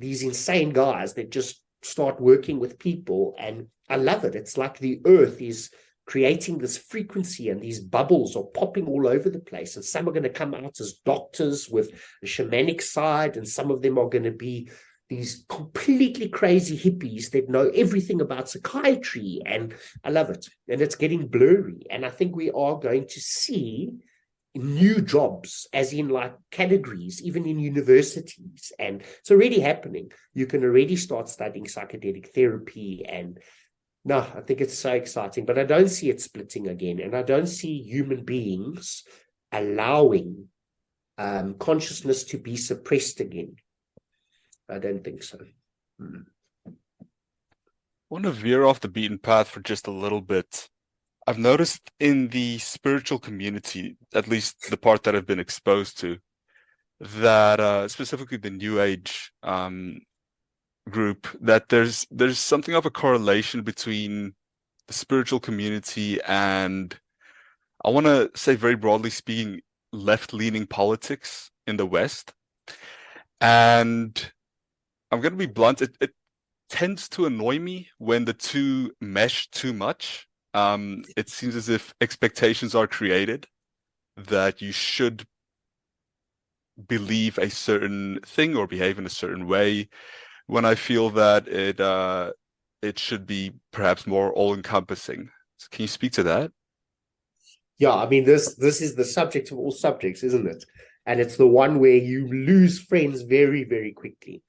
these insane guys that just start working with people. And I love it. It's like the earth is creating this frequency, and these bubbles are popping all over the place. And some are going to come out as doctors with a shamanic side, and some of them are going to be these completely crazy hippies that know everything about psychiatry. And I love it. And it's getting blurry. And I think we are going to see new jobs, as in like categories, even in universities. And it's already happening. You can already start studying psychedelic therapy. And no, I think it's so exciting, but I don't see it splitting again. And I don't see human beings allowing consciousness to be suppressed again. I don't think so. I want to veer off the beaten path for just a little bit. I've noticed in the spiritual community, at least the part that I've been exposed to, that specifically the New Age group, that there's something of a correlation between the spiritual community and, I want to say very broadly speaking, left-leaning politics in the West. And I'm going to be blunt, it tends to annoy me when the two mesh too much. It seems as if expectations are created that you should believe a certain thing or behave in a certain way, when I feel that it should be perhaps more all-encompassing. So can you speak to that? Yeah, I mean, this is the subject of all subjects, isn't it? And it's the one where you lose friends very, very quickly.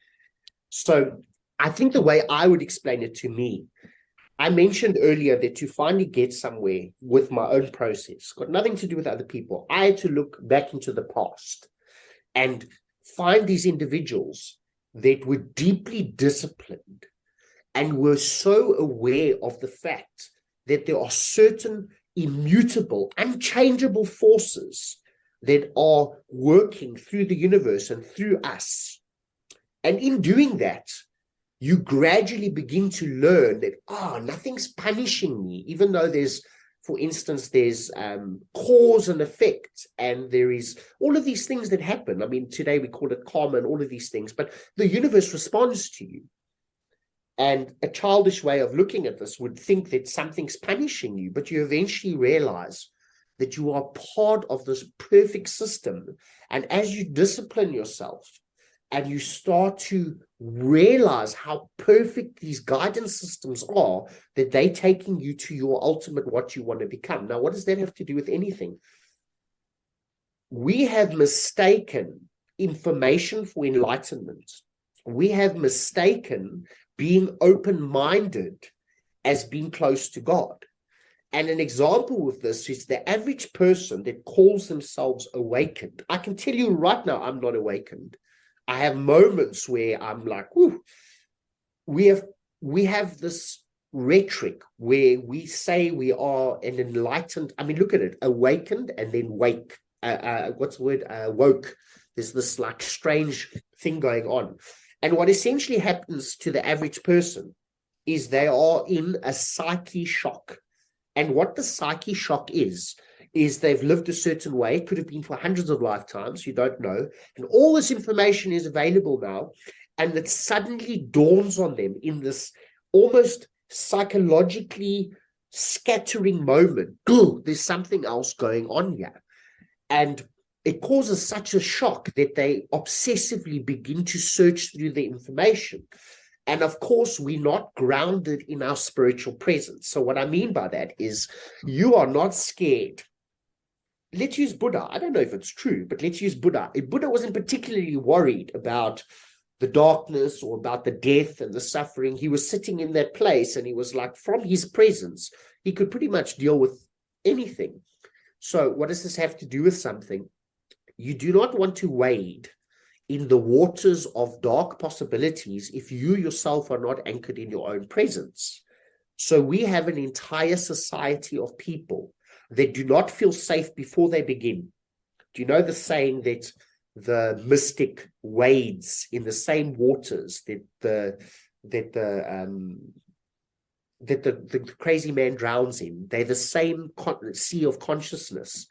So I think the way I would explain it to me, I mentioned earlier that to finally get somewhere with my own process, got nothing to do with other people. I had to look back into the past and find these individuals that were deeply disciplined and were so aware of the fact that there are certain immutable, unchangeable forces that are working through the universe and through us. And in doing that, you gradually begin to learn that, nothing's punishing me, even though there's, for instance, there's cause and effect, and there is all of these things that happen. I mean, today we call it karma and all of these things, but the universe responds to you. And a childish way of looking at this would think that something's punishing you, but you eventually realize that you are part of this perfect system. And as you discipline yourself and you start to realize how perfect these guidance systems are, that they're taking you to your ultimate what you want to become. Now, what does that have to do with anything? We have mistaken information for enlightenment. We have mistaken being open-minded as being close to God. And an example of this is the average person that calls themselves awakened. I can tell you right now, I'm not awakened. I have moments where I'm like, whoo. We have this rhetoric where we say we are an enlightened, I mean, look at it, awakened and then wake. What's the word? Woke. There's this like strange thing going on. And what essentially happens to the average person is they are in a psyche shock. And what the psyche shock is they've lived a certain way. It could have been for hundreds of lifetimes. You don't know. And all this information is available now. And it suddenly dawns on them in this almost psychologically scattering moment. There's something else going on here. And it causes such a shock that they obsessively begin to search through the information. And of course, we're not grounded in our spiritual presence. So what I mean by that is you are not scared. Let's use Buddha. I don't know if it's true, but let's use Buddha. If Buddha wasn't particularly worried about the darkness or about the death and the suffering, he was sitting in that place and he was like, from his presence, he could pretty much deal with anything. So what does this have to do with something? You do not want to wade in the waters of dark possibilities if you yourself are not anchored in your own presence. So we have an entire society of people that do not feel safe before they begin. Do you know the saying that the mystic wades in the same waters that the crazy man drowns in? They're the same sea of consciousness.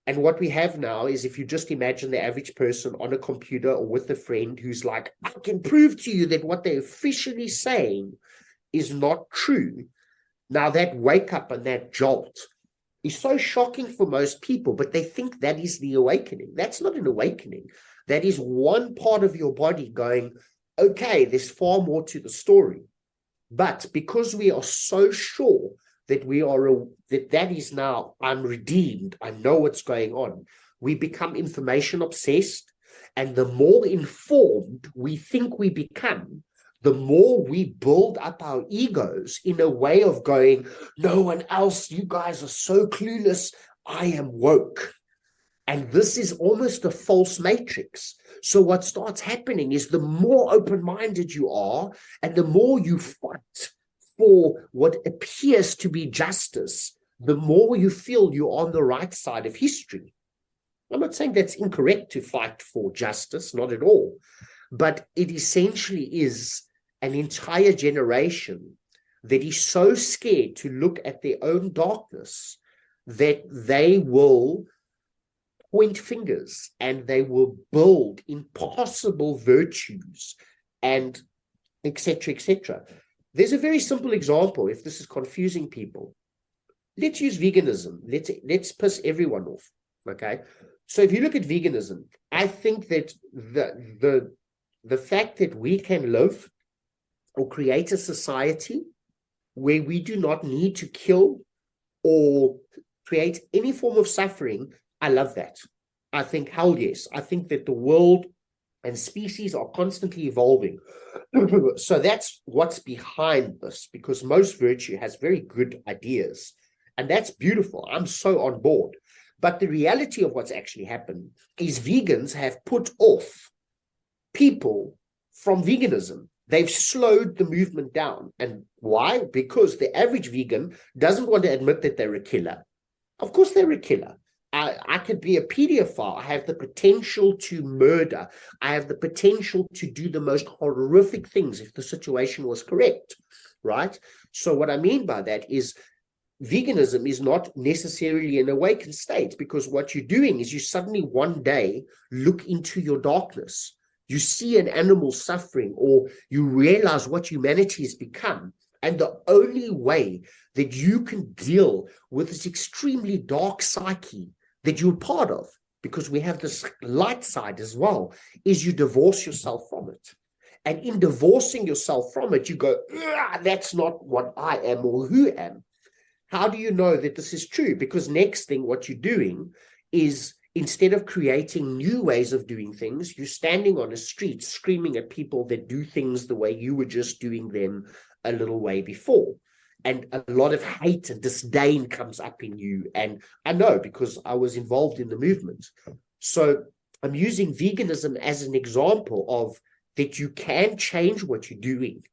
And what we have now is, if you just imagine the average person on a computer or with a friend who's like, I can prove to you that what they're officially saying is not true. Now, that wake up and that jolt is so shocking for most people, but they think that is the awakening. That's not an awakening. That is one part of your body going, okay, there's far more to the story. But because we are so sure that that is now, I'm redeemed, I know what's going on, we become information obsessed. And the more informed we think we become, the more we build up our egos in a way of going, no one else, you guys are so clueless, I am woke. And this is almost a false matrix. So what starts happening is the more open-minded you are, and the more you fight for what appears to be justice, the more you feel you're on the right side of history. I'm not saying that's incorrect to fight for justice, not at all. But it essentially is an entire generation that is so scared to look at their own darkness that they will point fingers and they will build impossible virtues and etc., etc. There's a very simple example, if this is confusing people. Let's use veganism. Let's piss everyone off, okay? So if you look at veganism, I think that the fact that we can live or create a society where we do not need to kill or create any form of suffering, I love that. I think, hell yes. I think that the world and species are constantly evolving. So that's what's behind this, because most virtue has very good ideas. And that's beautiful. I'm so on board. But the reality of what's actually happened is vegans have put off people from veganism. They've slowed the movement down. And why? Because the average vegan doesn't want to admit that they're a killer. Of course they're a killer. I could be a pedophile. I have the potential to murder. I have the potential to do the most horrific things if the situation was correct, right? So what I mean by that is veganism is not necessarily an awakened state, because what you're doing is you suddenly one day look into your darkness. You see an animal suffering, or you realize what humanity has become. And the only way that you can deal with this extremely dark psyche that you're part of, because we have this light side as well, is you divorce yourself from it. And in divorcing yourself from it, you go, that's not what I am or who I am. How do you know that this is true? Because next thing, what you're doing is, instead of creating new ways of doing things, you're standing on a street screaming at people that do things the way you were just doing them a little way before. And a lot of hate and disdain comes up in you. And I know, because I was involved in the movement. So I'm using veganism as an example of that you can change what you're doing.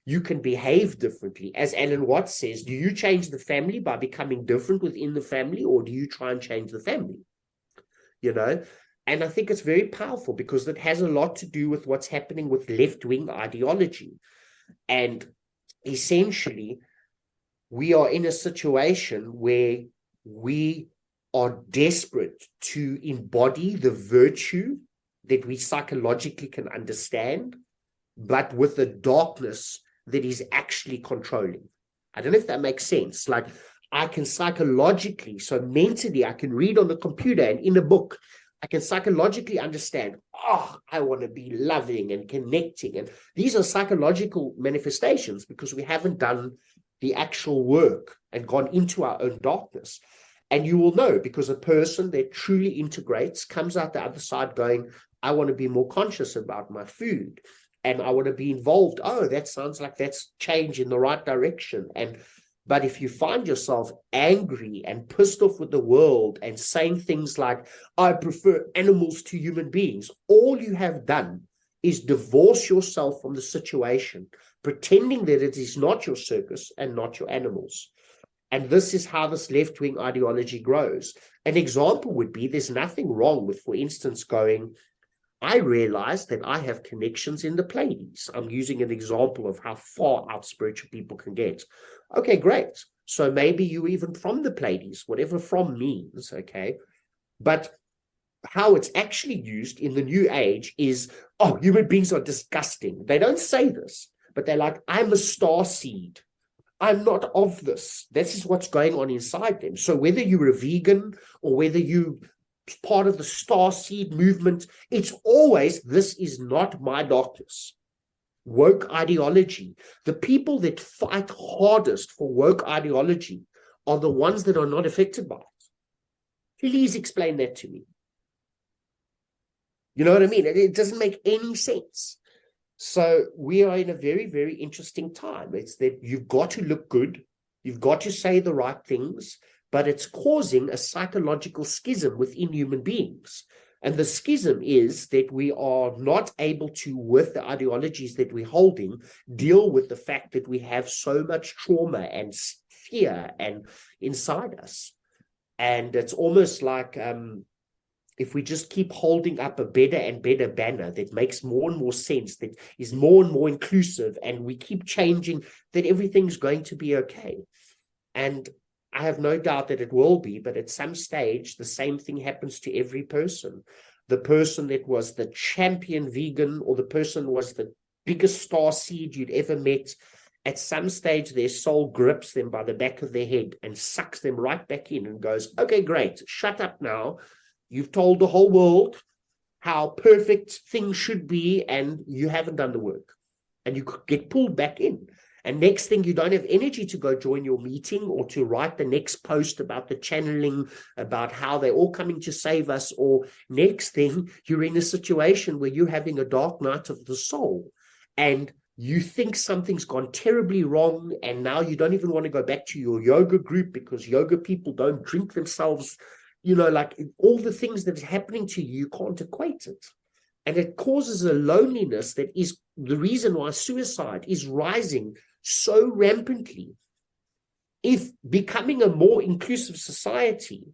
You can behave differently. As Alan Watts says, do you change the family by becoming different within the family, or do you try and change the family? You know? And I think it's very powerful, because it has a lot to do with what's happening with left-wing ideology. And essentially, we are in a situation where we are desperate to embody the virtue that we psychologically can understand, but with the darkness that is actually controlling. I don't know if that makes sense. Like, I can psychologically, so mentally, I can read on the computer and in a book, I can psychologically understand, I want to be loving and connecting. And these are psychological manifestations, because we haven't done the actual work and gone into our own darkness. And you will know, because a person that truly integrates comes out the other side going, I want to be more conscious about my food, and I want to be involved. Oh, that sounds like that's change in the right direction. But if you find yourself angry and pissed off with the world and saying things like, I prefer animals to human beings, all you have done is divorce yourself from the situation, pretending that it is not your circus and not your animals. And this is how this left-wing ideology grows. An example would be, there's nothing wrong with, for instance, going, I realize that I have connections in the Pleiades. I'm using an example of how far out spiritual people can get. Okay, great. So maybe you even from the Pleiades, whatever from means, okay? But how it's actually used in the new age is, human beings are disgusting. They don't say this, but they're like, I'm a star seed. I'm not of this. This is what's going on inside them. So whether you're a vegan or whether you part of the starseed movement, it's always, this is not my darkness. Woke ideology. The people that fight hardest for woke ideology are the ones that are not affected by it. Please explain that to me. You know what I mean? It doesn't make any sense. So we are in a very, very interesting time. It's that you've got to look good. You've got to say the right things, but it's causing a psychological schism within human beings. And the schism is that we are not able to, with the ideologies that we're holding, deal with the fact that we have so much trauma and fear and inside us. And it's almost like if we just keep holding up a better and better banner that makes more and more sense, that is more and more inclusive, and we keep changing, that everything's going to be okay. And I have no doubt that it will be, but at some stage, the same thing happens to every person. The person that was the champion vegan, or the person was the biggest star seed you'd ever met, at some stage, their soul grips them by the back of their head and sucks them right back in and goes, okay, great, shut up now. You've told the whole world how perfect things should be, and you haven't done the work. And you get pulled back in. And next thing, you don't have energy to go join your meeting or to write the next post about the channeling, about how they're all coming to save us. Or next thing, you're in a situation where you're having a dark night of the soul. And you think something's gone terribly wrong, and now you don't even want to go back to your yoga group because yoga people don't drink themselves. You know, like all the things that are happening to you, you can't equate it. And it causes a loneliness that is the reason why suicide is rising so rampantly. If becoming a more inclusive society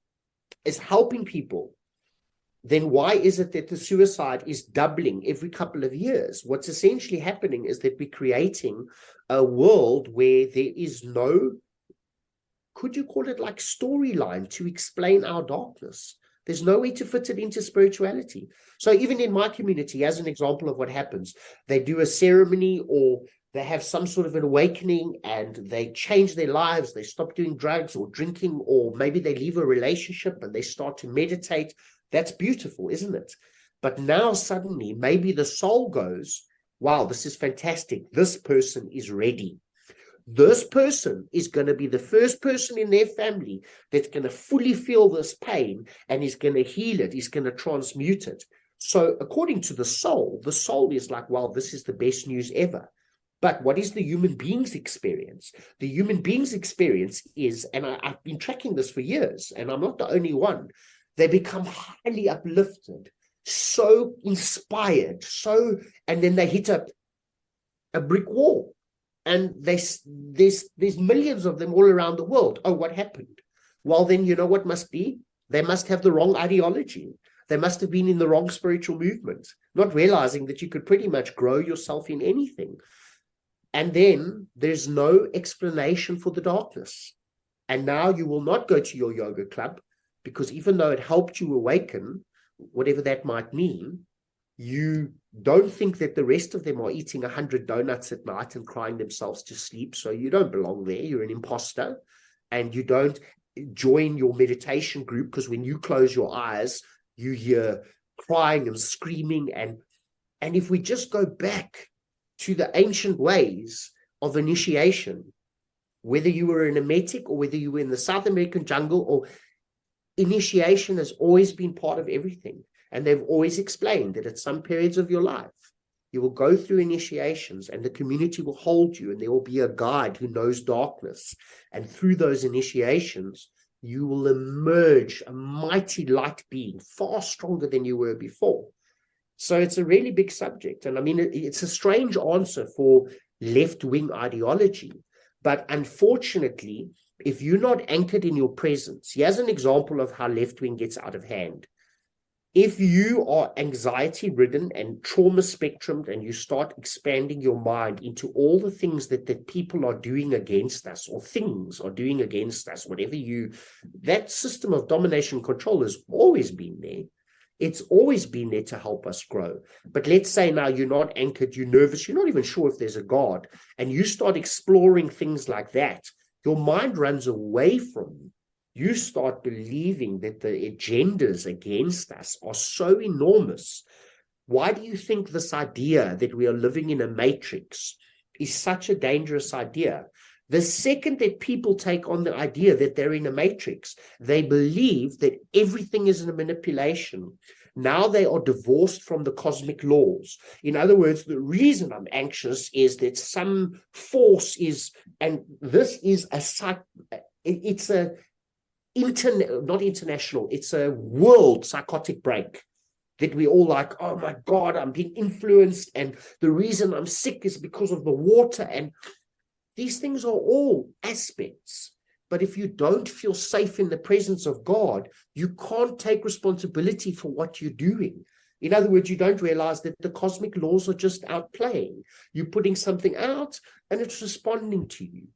is helping people, then why is it that the suicide is doubling every couple of years? What's essentially happening is that we're creating a world where there is no, could you call it like storyline to explain our darkness? There's no way to fit it into spirituality. So even in my community, as an example of what happens, they do a ceremony or they have some sort of an awakening and they change their lives. They stop doing drugs or drinking, or maybe they leave a relationship and they start to meditate. That's beautiful, isn't it? But now suddenly, maybe the soul goes, wow, this is fantastic. This person is ready. This person is going to be the first person in their family that's going to fully feel this pain and is going to heal it. He's going to transmute it. So according to the soul is like, wow, this is the best news ever. But what is the human being's experience? The human being's experience is, and I've been tracking this for years, and I'm not the only one, they become highly uplifted, so inspired, and then they hit a brick wall. And there's millions of them all around the world. Oh, what happened? Well, then you know what must be? They must have the wrong ideology. They must have been in the wrong spiritual movement, not realizing that you could pretty much grow yourself in anything. And then there's no explanation for the darkness. And now you will not go to your yoga club because even though it helped you awaken, whatever that might mean, you don't think that the rest of them are eating 100 donuts at night and crying themselves to sleep. So you don't belong there. You're an imposter. And you don't join your meditation group because when you close your eyes, you hear crying and screaming. And if we just go back to the ancient ways of initiation, whether you were an emetic or whether you were in the South American jungle, or initiation has always been part of everything. And they've always explained that at some periods of your life, you will go through initiations and the community will hold you and there will be a guide who knows darkness. And through those initiations, you will emerge a mighty light being, far stronger than you were before. So it's a really big subject. And I mean, it's a strange answer for left-wing ideology. But unfortunately, if you're not anchored in your presence, here's an example of how left-wing gets out of hand. If you are anxiety-ridden and trauma-spectrumed and you start expanding your mind into all the things that people are doing against us, or things are doing against us, that system of domination and control has always been there. It's always been there to help us grow. But let's say now you're not anchored, you're nervous, you're not even sure if there's a God, and you start exploring things like that, your mind runs away from you. You start believing that the agendas against us are so enormous. Why do you think this idea that we are living in a matrix is such a dangerous idea? The second that people take on the idea that they're in a matrix, they believe that everything is a manipulation. Now they are divorced from the cosmic laws. In other words, the reason I'm anxious is that some force is, and this is it's a not international, it's a world psychotic break that we all like, oh my God, I'm being influenced, and the reason I'm sick is because of the water. And these things are all aspects. But if you don't feel safe in the presence of God, you can't take responsibility for what you're doing. In other words, you don't realize that the cosmic laws are just outplaying. You're putting something out and it's responding to you.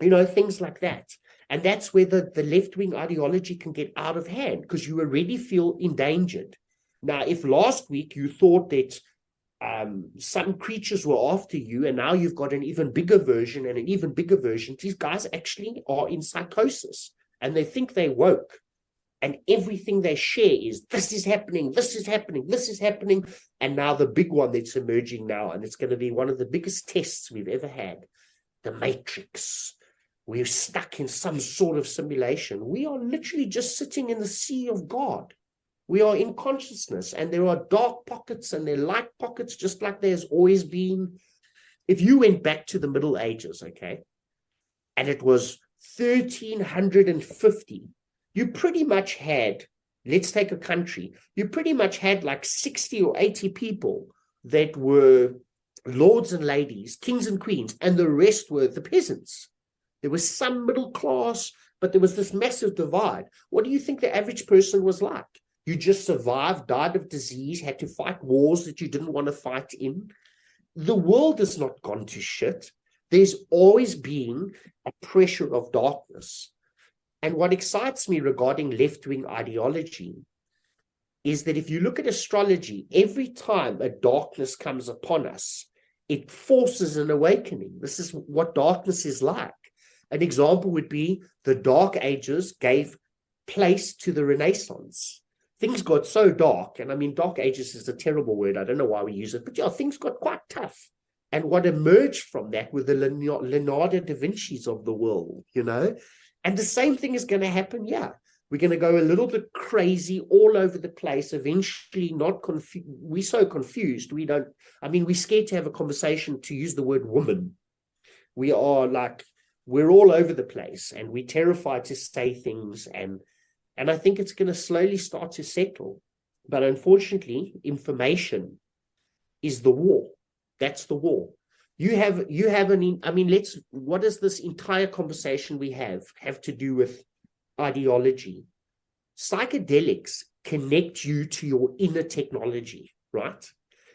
Things like that. And that's where the left-wing ideology can get out of hand, because you already feel endangered. Now, if last week you thought that some creatures were after you, and now you've got an even bigger version and an even bigger version, these guys actually are in psychosis and they think they woke. And everything they share is, this is happening, this is happening, this is happening. And now the big one that's emerging now, and it's going to be one of the biggest tests we've ever had, the matrix. We're stuck in some sort of simulation. We are literally just sitting in the sea of God. We are in consciousness, and there are dark pockets and there are light pockets, just like there's always been. If you went back to the Middle Ages, okay, and it was 1350, you pretty much had, let's take a country, you pretty much had like 60 or 80 people that were lords and ladies, kings and queens, and the rest were the peasants. There was some middle class, but there was this massive divide. What do you think the average person was like? You just survived, died of disease, had to fight wars that you didn't want to fight in. The world has not gone to shit. There's always been a pressure of darkness. And what excites me regarding left-wing ideology is that if you look at astrology, every time a darkness comes upon us, it forces an awakening. This is what darkness is like. An example would be the Dark Ages gave place to the Renaissance. Things got so dark, and I mean, Dark Ages is a terrible word. I don't know why we use it, but yeah, things got quite tough. And what emerged from that were the Leonardo da Vinci's of the world, And the same thing is going to happen here. We're going to go a little bit crazy all over the place. Eventually, we're so confused. We're scared to have a conversation to use the word woman. We are like, we're all over the place, and we're terrified to say things. And I think it's going to slowly start to settle. But unfortunately, information is the war. That's the war. What does this entire conversation we have to do with ideology? Psychedelics connect you to your inner technology, right?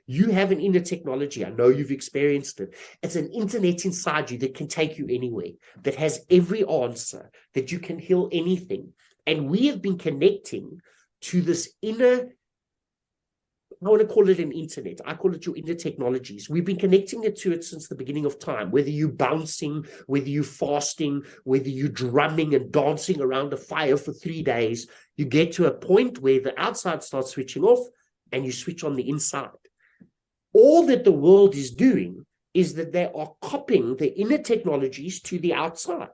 You have an inner technology. I know you've experienced it. It's an internet inside you that can take you anywhere, that has every answer, that you can heal anything. And we have been connecting to this inner, I want to call it an internet. I call it your inner technologies. We've been connecting to it since the beginning of time, whether you're bouncing, whether you're fasting, whether you're drumming and dancing around a fire for 3 days. You get to a point where the outside starts switching off and you switch on the inside. All that the world is doing is that they are copying the inner technologies to the outside.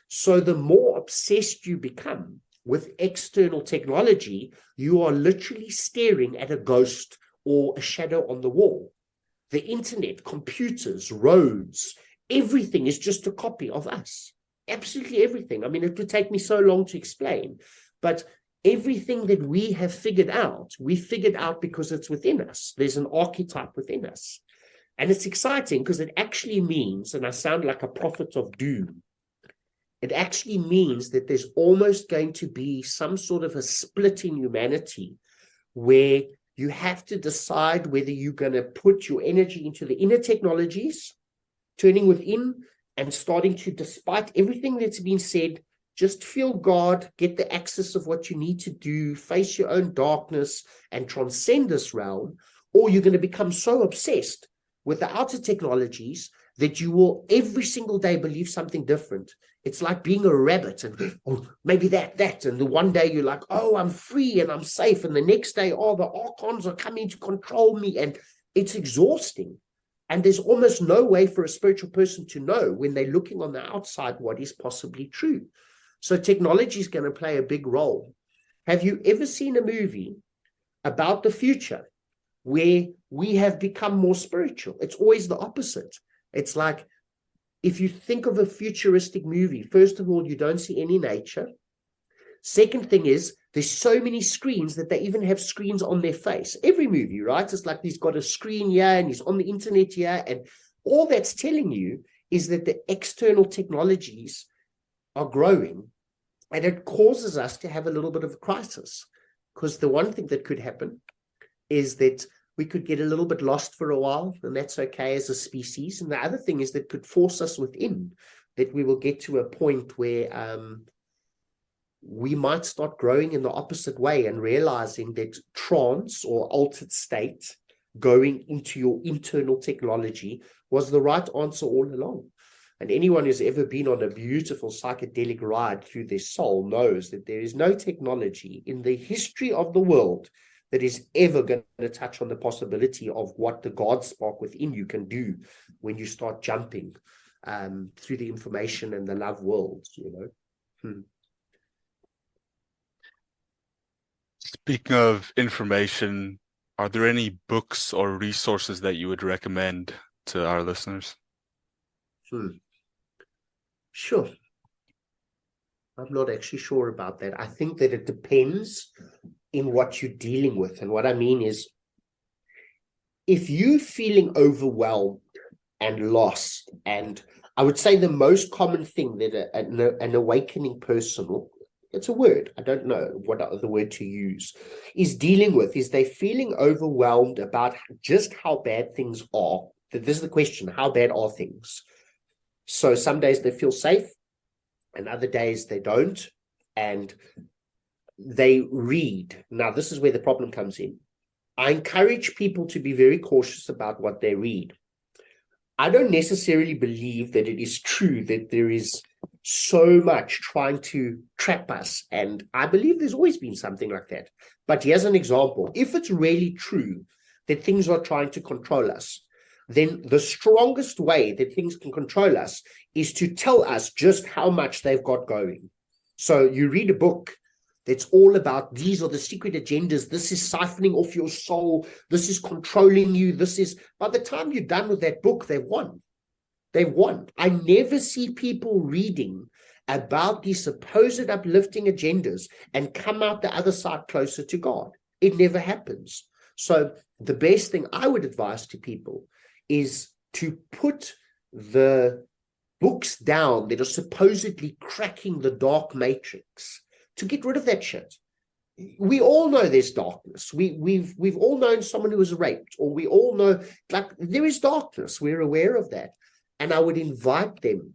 So the more obsessed you become with external technology, you are literally staring at a ghost or a shadow on the wall. The internet, computers, roads, everything is just a copy of us. Absolutely everything. I mean, it would take me so long to explain, but everything that we have figured out, we figured out because it's within us. There's an archetype within us. And it's exciting because it actually means, and I sound like a prophet of doom, it actually means that there's almost going to be some sort of a split in humanity where you have to decide whether you're going to put your energy into the inner technologies, turning within and starting to, despite everything that's been said, just feel God, get the access of what you need to do, face your own darkness and transcend this realm, or you're going to become so obsessed with the outer technologies that you will every single day believe something different. It's like being a rabbit and oh, maybe that. And the one day you're like, oh, I'm free and I'm safe. And the next day, oh, the archons are coming to control me. And it's exhausting. And there's almost no way for a spiritual person to know when they're looking on the outside what is possibly true. So technology is going to play a big role. Have you ever seen a movie about the future where we have become more spiritual? It's always the opposite. It's like, if you think of a futuristic movie, first of all, you don't see any nature. Second thing is, there's so many screens that they even have screens on their face. Every movie, right? It's like he's got a screen here and he's on the internet here. And all that's telling you is that the external technologies are growing. And it causes us to have a little bit of a crisis. Because the one thing that could happen is that we could get a little bit lost for a while, and that's okay as a species. And the other thing is that could force us within, that we will get to a point where we might start growing in the opposite way and realizing that trance or altered state, going into your internal technology, was the right answer all along. And anyone who's ever been on a beautiful psychedelic ride through their soul knows that there is no technology in the history of the world that is ever going to touch on the possibility of what the God spark within you can do when you start jumping through the information and the love worlds, you know. Speaking of information, are there any books or resources that you would recommend to our listeners? Sure. I'm not actually sure about that. I think that it depends in what you're dealing with. And what I mean is, if you're feeling overwhelmed and lost, and I would say the most common thing that an awakening person, it's a word, I don't know what other word to use, is dealing with, is they feeling overwhelmed about just how bad things are. This is the question, how bad are things? So some days they feel safe, and other days they don't, and they read. Now, this is where the problem comes in. I encourage people to be very cautious about what they read. I don't necessarily believe that it is true that there is so much trying to trap us, and I believe there's always been something like that. But here's an example. If it's really true that things are trying to control us, then the strongest way that things can control us is to tell us just how much they've got going. So you read a book that's all about, these are the secret agendas, this is siphoning off your soul, this is controlling you, this is, by the time you're done with that book, they've won. They've won. I never see people reading about these supposed uplifting agendas and come out the other side closer to God. It never happens. So the best thing I would advise to people is to put the books down that are supposedly cracking the dark matrix, to get rid of that shit. We all know there's darkness. We've all known someone who was raped, or we all know, like, there is darkness. We're aware of that. And I would invite them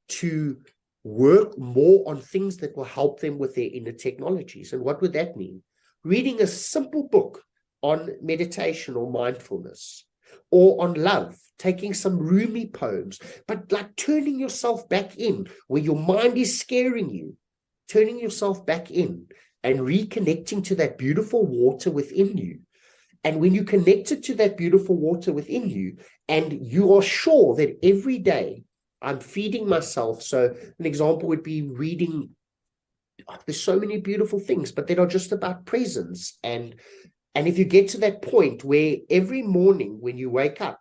to work more on things that will help them with their inner technologies. And what would that mean? Reading a simple book on meditation or mindfulness, or on love, taking some Rumi poems, but like turning yourself back in where your mind is scaring you, turning yourself back in and reconnecting to that beautiful water within you. And when you connected to that beautiful water within you, and you are sure that every day I'm feeding myself. So an example would be reading, there's so many beautiful things, but they are just about presence. And if you get to that point where every morning when you wake up,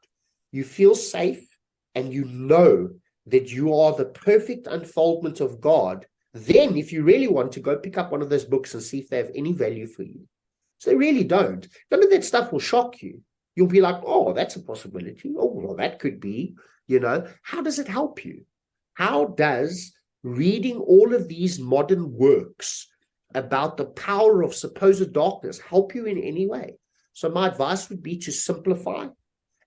you feel safe and you know that you are the perfect unfoldment of God, then if you really want to, go pick up one of those books and see if they have any value for you. So they really don't. None of that stuff will shock you. You'll be like, oh, that's a possibility. Oh, well, that could be, you know. How does it help you? How does reading all of these modern works about the power of supposed darkness help you in any way? So my advice would be to simplify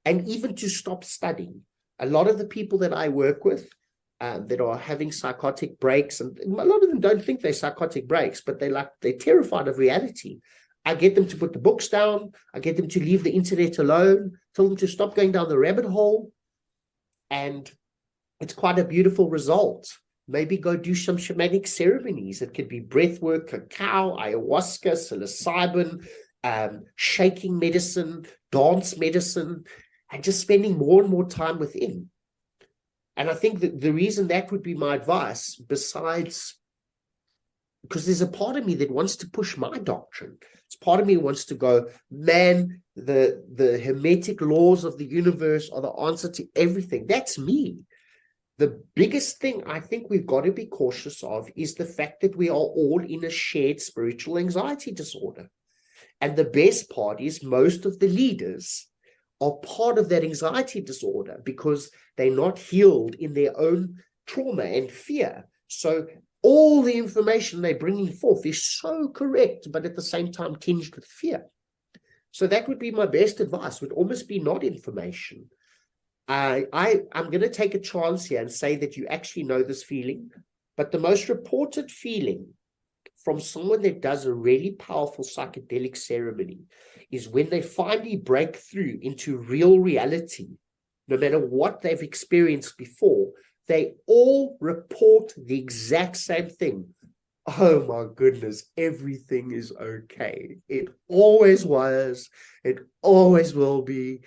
and even to stop studying. A lot of the people that I work with, that are having psychotic breaks, and a lot of them don't think they're psychotic breaks, but they're terrified of reality. I get them to put the books down. I get them to leave the internet alone, tell them to stop going down the rabbit hole. And it's quite a beautiful result. Maybe go do some shamanic ceremonies. It could be breath work, cacao, ayahuasca, psilocybin, shaking medicine, dance medicine, and just spending more and more time within. And I think that the reason that would be my advice, besides, because there's a part of me that wants to push my doctrine. It's part of me wants to go, man, the hermetic laws of the universe are the answer to everything. That's me. The biggest thing I think we've got to be cautious of is the fact that we are all in a shared spiritual anxiety disorder. And the best part is most of the leaders are part of that anxiety disorder because they're not healed in their own trauma and fear. So all the information they're bringing forth is so correct, but at the same time tinged with fear. So that would be my best advice, would almost be not information. I'm going to take a chance here and say that you actually know this feeling, but the most reported feeling from someone that does a really powerful psychedelic ceremony is when they finally break through into real reality, no matter what they've experienced before, they all report the exact same thing. Oh my goodness, everything is okay. It always was. It always will be.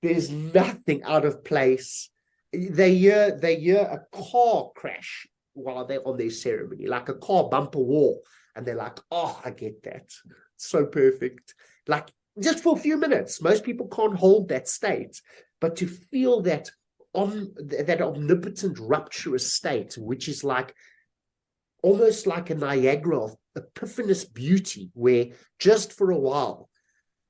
There's nothing out of place. They hear a car crash while they're on their ceremony, like a car bump a wall, and they're like, oh, I get that. So perfect. Like just for a few minutes. Most people can't hold that state, but to feel that that omnipotent rapturous state, which is like almost like a Niagara of epiphanous beauty, where just for a while,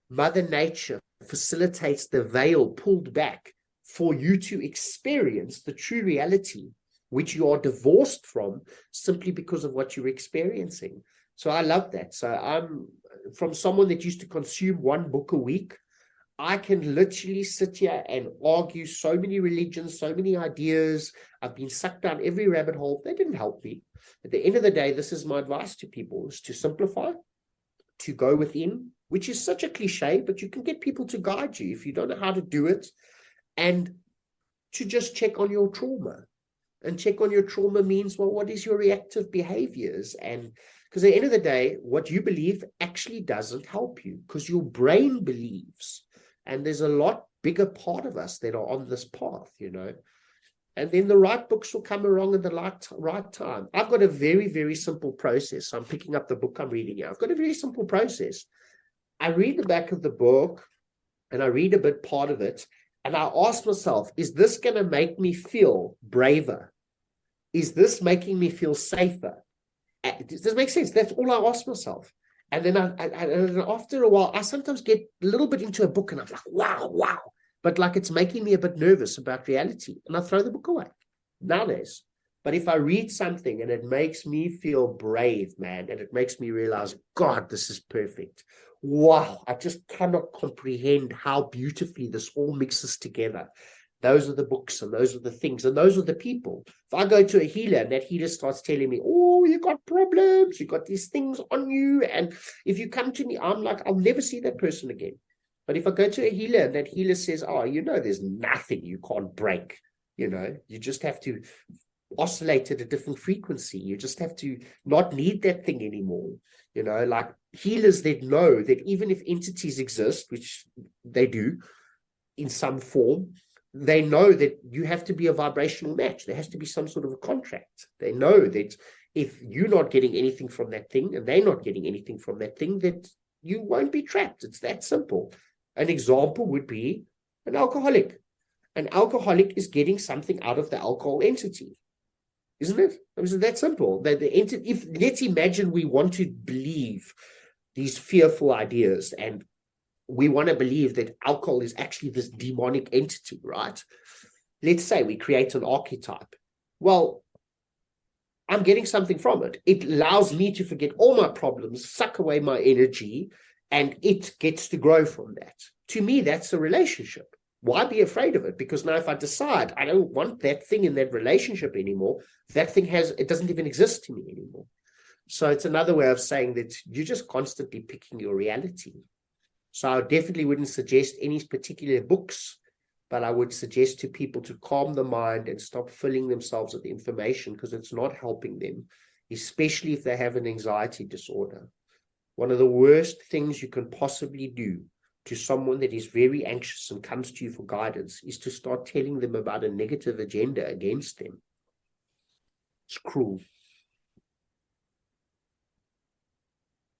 Mother Nature facilitates the veil pulled back for you to experience the true reality, which you are divorced from simply because of what you're experiencing. So I love that. So I'm from someone that used to consume one book a week. I can literally sit here and argue so many religions, so many ideas. I've been sucked down every rabbit hole. They didn't help me. At the end of the day, this is my advice to people, is to simplify, to go within, which is such a cliche, but you can get people to guide you if you don't know how to do it, and to just check on your trauma. And check on your trauma means, well, what is your reactive behaviors? And because at the end of the day, what you believe actually doesn't help you, because your brain believes. And there's a lot bigger part of us that are on this path, you know. And then the right books will come along at the right time. I've got a very, very simple process. I'm picking up the book I'm reading here. I've got a very simple process. I read the back of the book and I read a bit part of it. And I ask myself, is this going to make me feel braver? Is this making me feel safer? Does this make sense? That's all I ask myself. And then and after a while, I sometimes get a little bit into a book and I'm like, wow. But like it's making me a bit nervous about reality. And I throw the book away nowadays. But if I read something and it makes me feel brave, man, and it makes me realize, God, this is perfect. Wow, I just cannot comprehend how beautifully this all mixes together. Those are the books and those are the things and those are the people. If I go to a healer and that healer starts telling me, oh, you got problems, you got these things on you. And if you come to me, I'm like, I'll never see that person again. But if I go to a healer and that healer says, oh, you know, there's nothing you can't break. You know, you just have to oscillate at a different frequency. You just have to not need that thing anymore. You know, like healers that know that even if entities exist, which they do in some form, they know that you have to be a vibrational match. There has to be some sort of a contract. They know that if you're not getting anything from that thing and they're not getting anything from that thing, that you won't be trapped. It's that simple. An example would be an alcoholic. An alcoholic is getting something out of the alcohol entity. Isn't it? I mean, that simple. That the entity, if let's imagine we want to believe these fearful ideas and we want to believe that alcohol is actually this demonic entity, right? Let's say we create an archetype. Well, I'm getting something from it. It allows me to forget all my problems, suck away my energy, and it gets to grow from that. To me, that's a relationship. Why be afraid of it? Because now if I decide I don't want that thing in that relationship anymore, that thing it doesn't even exist to me anymore. So it's another way of saying that you're just constantly picking your reality. So I definitely wouldn't suggest any particular books, but I would suggest to people to calm the mind and stop filling themselves with information, because it's not helping them, especially if they have an anxiety disorder. One of the worst things you can possibly do to someone that is very anxious and comes to you for guidance is to start telling them about a negative agenda against them. It's cruel.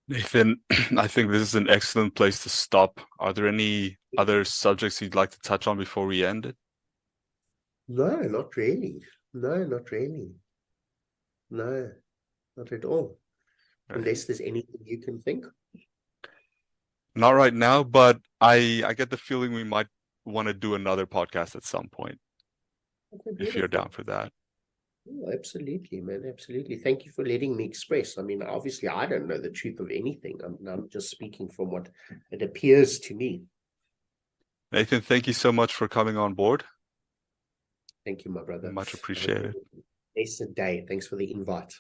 Nathan, I think this is an excellent place to stop. Are there any other subjects you'd like to touch on before we end it? No, not really. No, not really. No, not at all. Right. Unless there's anything you can think. Not right now, but I get the feeling we might want to do another podcast at some point, Okay, if you're beautiful. down for that. Oh, absolutely, man. Absolutely. Thank you for letting me express. I mean, obviously, I don't know the truth of anything. I'm just speaking from what it appears to me. Nathan, thank you so much for coming on board. Thank you, my brother. Much Have a appreciated. blessed day. Thanks for the invite.